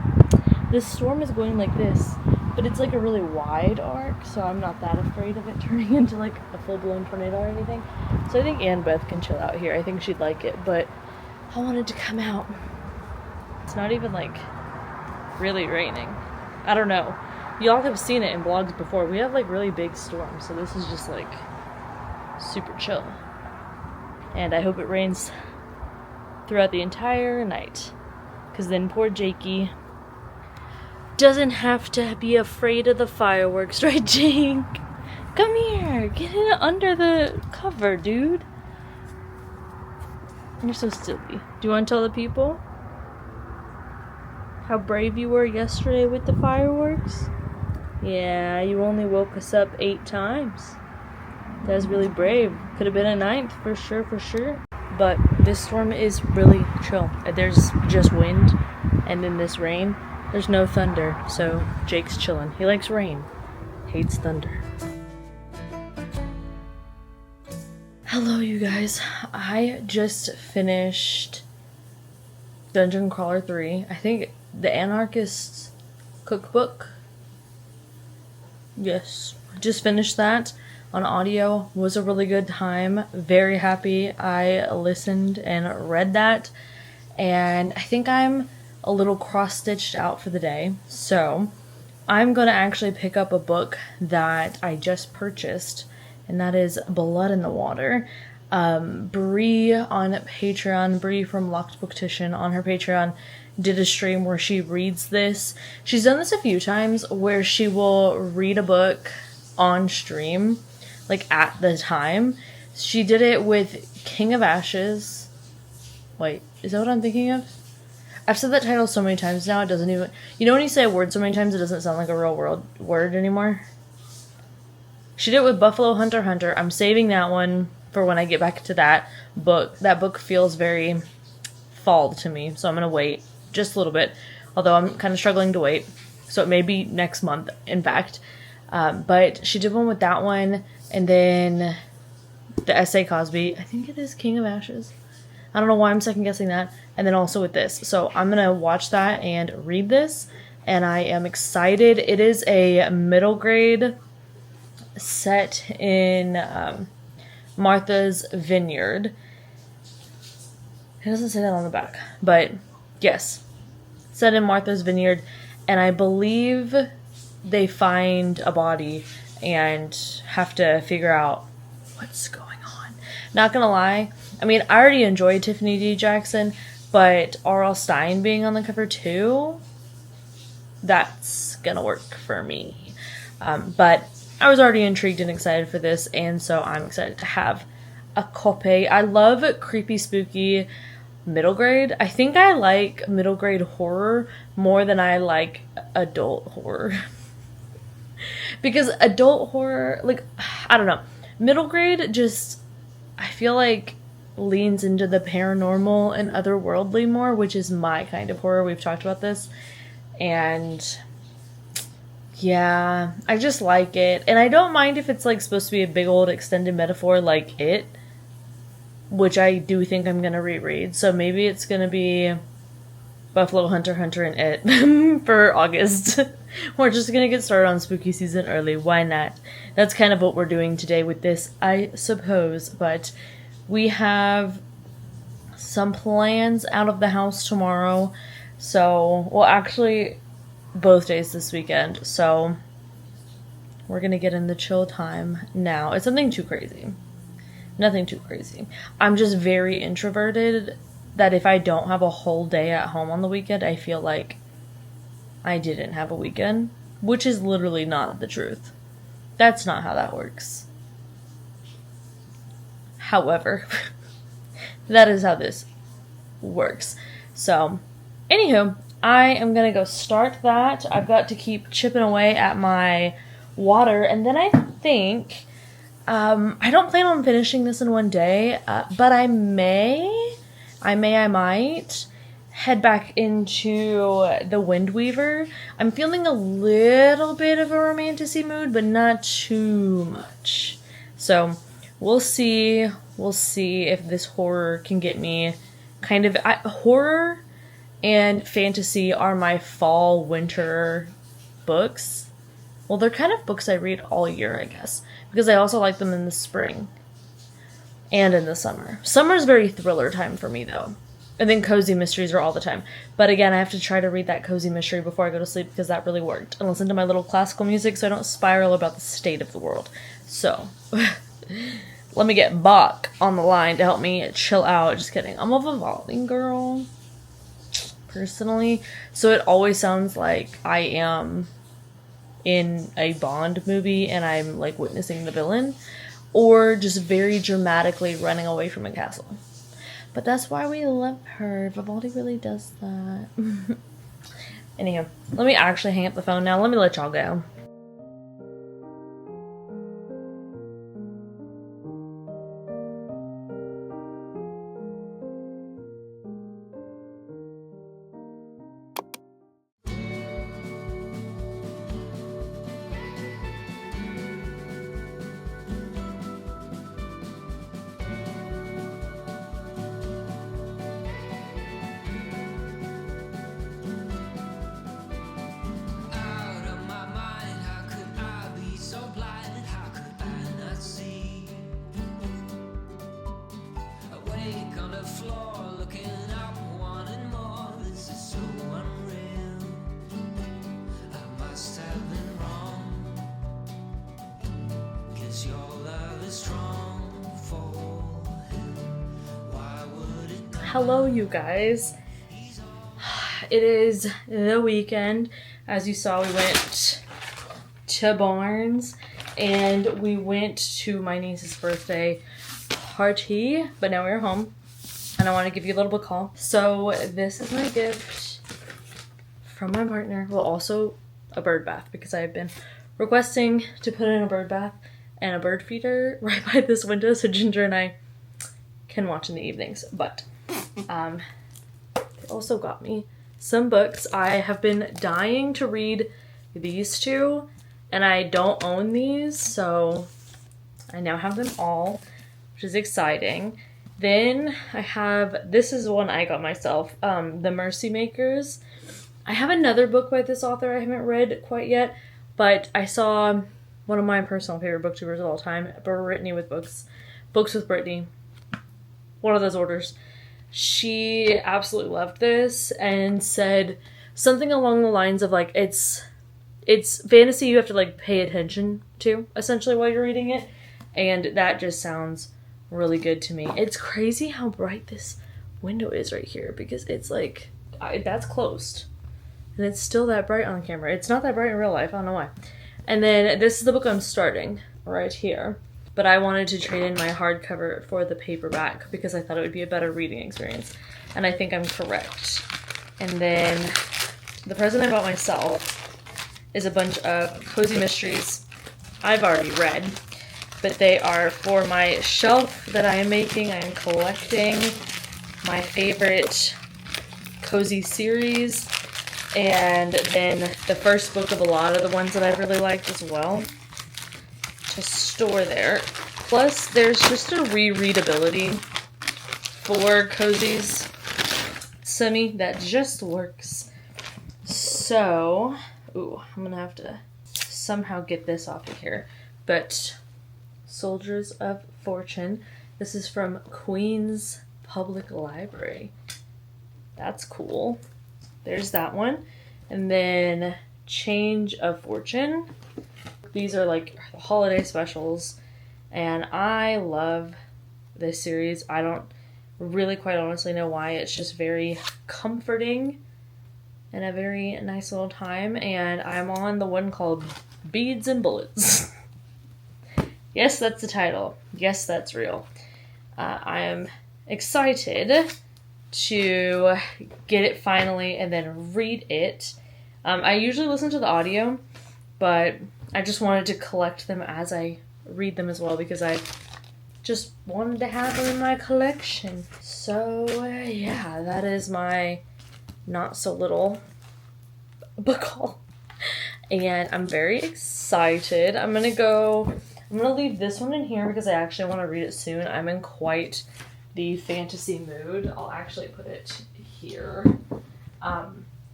This storm is going like this. But it's like a really wide arc, so I'm not that afraid of it turning into like a full-blown tornado or anything. So I think Annabeth can chill out here. I think she'd like it, but I wanted to come out. It's not even like really raining. I don't know. Y'all have seen it in vlogs before. We have like really big storms, so this is just like super chill. And I hope it rains throughout the entire night, because then poor Jakey doesn't have to be afraid of the fireworks, right, Jake? Come here, get in under the cover, dude. You're so silly. Do you want to tell the people how brave you were yesterday with the fireworks? Yeah, you only woke us up 8 times. That was really brave. Could have been a 9th, for sure. But this storm is really chill. There's just wind, and then this rain. There's no thunder, so Jake's chilling. He likes rain, hates thunder. Hello, you guys. I just finished Dungeon Crawler 3. I think the Anarchist's Cookbook. Yes, just finished that on audio. Was a really good time. Very happy I listened and read that. And I think I'm a little cross-stitched out for the day, so I'm gonna actually pick up a book that I just purchased, and that is Blood in the Water. Bree on Patreon, Bree from Locked Booktition on her Patreon, did a stream where she reads this. She's done this a few times where she will read a book on stream, like at the time. She did it with King of Ashes. Wait, is that what I'm thinking of? I've said that title so many times now, it doesn't even... You know when you say a word so many times, it doesn't sound like a real word anymore? She did it with Buffalo Hunter Hunter. I'm saving that one for when I get back to that book. That book feels very fall to me, so I'm going to wait just a little bit. Although I'm kind of struggling to wait. So it may be next month, in fact. But she did one with that one, and then the essay Cosby. I think it is King of Ashes. I don't know why I'm second guessing that. And then also with this. So I'm going to watch that and read this. And I am excited. It is a middle grade set in Martha's Vineyard. It doesn't say that on the back. But yes. Set in Martha's Vineyard. And I believe they find a body and have to figure out what's going on. Not gonna lie. I mean, I already enjoyed Tiffany D. Jackson, but R.L. Stine being on the cover too, that's gonna work for me. But I was already intrigued and excited for this, and so I'm excited to have a copy. I love creepy, spooky middle grade. I think I like middle grade horror more than I like adult horror. Because adult horror, like, I don't know. Middle grade just, I feel like, leans into the paranormal and otherworldly more, which is my kind of horror. We've talked about this. And yeah, I just like it. And I don't mind if it's like supposed to be a big old extended metaphor like It, which I do think I'm going to reread. So maybe it's going to be Buffalo Hunter Hunter and It for August. We're just going to get started on spooky season early. Why not? That's kind of what we're doing today with this, I suppose. But we have some plans out of the house tomorrow. So, well, actually, both days this weekend. So, we're going to get in the chill time now. It's nothing too crazy. Nothing too crazy. I'm just very introverted that if I don't have a whole day at home on the weekend, I feel like I didn't have a weekend, which is literally not the truth. That's not how that works. However, that is how this works. So, anywho, I am going to go start that. I've got to keep chipping away at my water, and then I think, I don't plan on finishing this in one day, but I might head back into the Wind Weaver. I'm feeling a little bit of a romantasy mood, but not too much. So, we'll see. We'll see if this horror can get me kind of... horror and fantasy are my fall, winter books. Well, they're kind of books I read all year, I guess. Because I also like them in the spring. And in the summer. Summer's very thriller time for me, though. And then cozy mysteries are all the time. But again, I have to try to read that cozy mystery before I go to sleep because that really worked. And listen to my little classical music so I don't spiral about the state of the world. So, let me get Bach on the line to help me chill out. Just kidding. I'm a Vivaldi girl, personally. So it always sounds like I am in a Bond movie and I'm like witnessing the villain. Or just very dramatically running away from a castle. But that's why we love her. Vivaldi really does that. Anyhow, let me actually hang up the phone now. Let me let y'all go. Your love is strong for Hello, you guys. It is the weekend. As you saw, we went to Barnes and we went to my niece's birthday party, but now we're home and I want to give you a little book haul. So this is my gift from my partner. Well, also a bird bath, because I have been requesting to put in a bird bath and a bird feeder right by this window so Ginger and I can watch in the evenings. But they also got me some books. I have been dying to read these two, and I don't own these, so I now have them all, which is exciting. Then I have, this is one I got myself, The Mercy Makers. I have another book by this author I haven't read quite yet, but I saw one of my personal favorite booktubers of all time, Brittany with Books with Brittany, one of those orders. She absolutely loved this and said something along the lines of like, it's fantasy you have to like pay attention to essentially while you're reading it, and that just sounds really good to me. It's crazy how bright this window is right here, because it's like that's closed and it's still that bright on camera. It's not that bright in real life, I don't know why. And then this is the book I'm starting right here, but I wanted to trade in my hardcover for the paperback because I thought it would be a better reading experience, and I think I'm correct. And then the present I bought myself is a bunch of cozy mysteries I've already read, but they are for my shelf that I am making. I am collecting my favorite cozy series, and then the first book of a lot of the ones that I've really liked as well to store there. Plus, there's just a rereadability for cozies semi that just works. So, ooh, I'm gonna have to somehow get this off of here. But Soldiers of Fortune. This is from Queens Public Library. That's cool. There's that one. And then Change of Fortune. These are like the holiday specials, and I love this series. I don't really quite honestly know why. It's just very comforting and a very nice little time. And I'm on the one called Beads and Bullets. Yes, that's the title. Yes, that's real. I am excited to get it finally and then read it. I usually listen to the audio, but I just wanted to collect them as I read them as well, because I just wanted to have them in my collection. So yeah, that is my not so little book haul, and I'm very excited. I'm gonna leave this one in here because I actually want to read it soon. I'm in quite the fantasy mood. I'll actually put it here.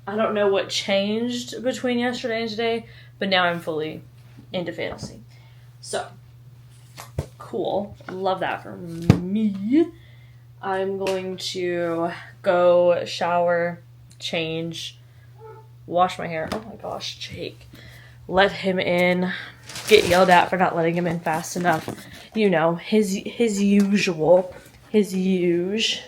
I don't know what changed between yesterday and today, but now I'm fully into fantasy. So, cool. Love that for me. I'm going to go shower, change, wash my hair. Oh my gosh, Jake. Let him in. Get yelled at for not letting him in fast enough. You know, his usual. His usual.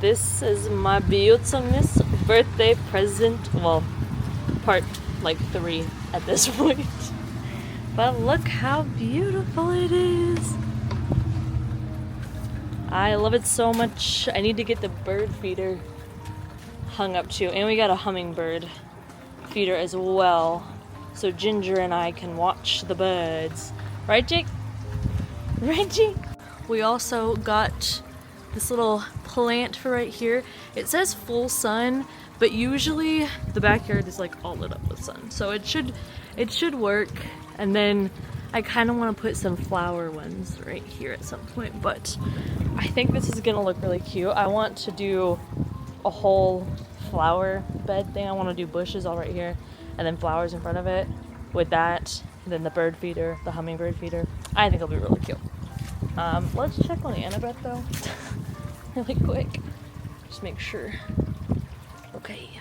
This is my beautifulness birthday present. Well, part like 3 at this point. But look how beautiful it is. I love it so much. I need to get the bird feeder hung up too. And we got a hummingbird feeder as well. So Ginger and I can watch the birds. Right, Jake? Right, Jake? We also got this little plant for right here. It says full sun, but usually the backyard is like all lit up with sun. So it should work. And then I kind of want to put some flower ones right here at some point, but I think this is gonna look really cute. I want to do a whole flower bed thing. I want to do bushes all right here and then flowers in front of it with that, and then the bird feeder, the hummingbird feeder. I think it'll be really cute. Let's check on Annabeth though, really quick. Just make sure. Okay.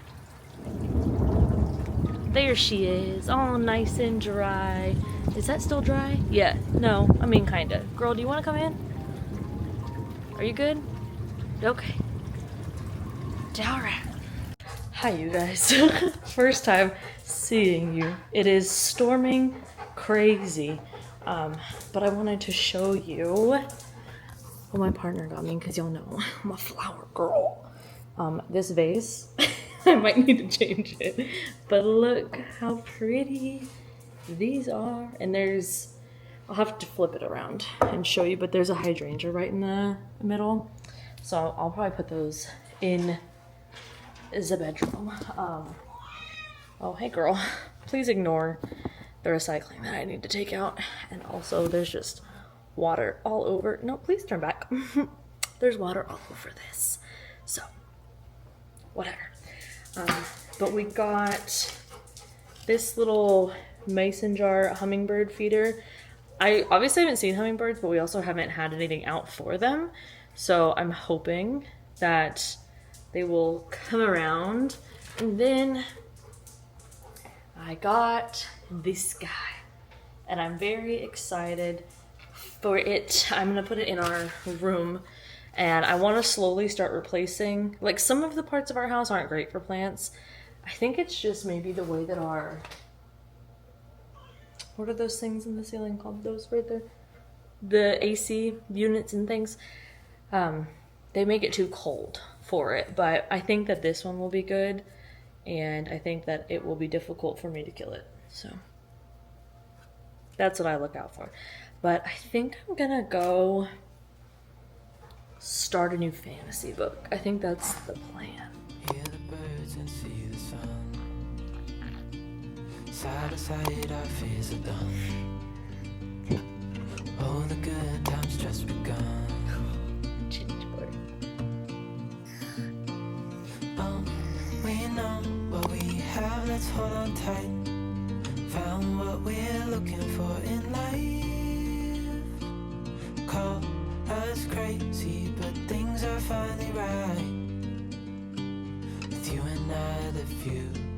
There she is, all nice and dry. Is that still dry? Yeah, no, I mean kinda. Girl, do you wanna come in? Are you good? Okay. Alright. Hi you guys. First time seeing you. It is storming crazy. But I wanted to show you what my partner got me, because y'all know I'm a flower girl. This vase, I might need to change it, but look how pretty these are. And there's, I'll have to flip it around and show you, but there's a hydrangea right in the middle. So I'll probably put those in the bedroom. Oh, hey girl, please ignore the recycling that I need to take out. And also there's just water all over. No, please turn back. There's water all over this. So, whatever. But we got this little mason jar hummingbird feeder. I obviously haven't seen hummingbirds, but we also haven't had anything out for them. So I'm hoping that they will come around. And then I got this guy, and I'm very excited for it. I'm gonna put it in our room, and I want to slowly start replacing, like, some of the parts of our house aren't great for plants. I think it's just maybe the way that our, what are those things in the ceiling called? Those right there? The AC units and things. They make it too cold for it, but I think that this one will be good, and I think that it will be difficult for me to kill it. So that's what I look out for. But I think I'm gonna go start a new fantasy book. I think that's the plan. Hear the birds and see the sun. Side to side our fears are done. Oh, the good times just begun. We know what we have, let's hold on tight. Found what we're looking for in life. Call us crazy, but things are finally right. With you and I, the future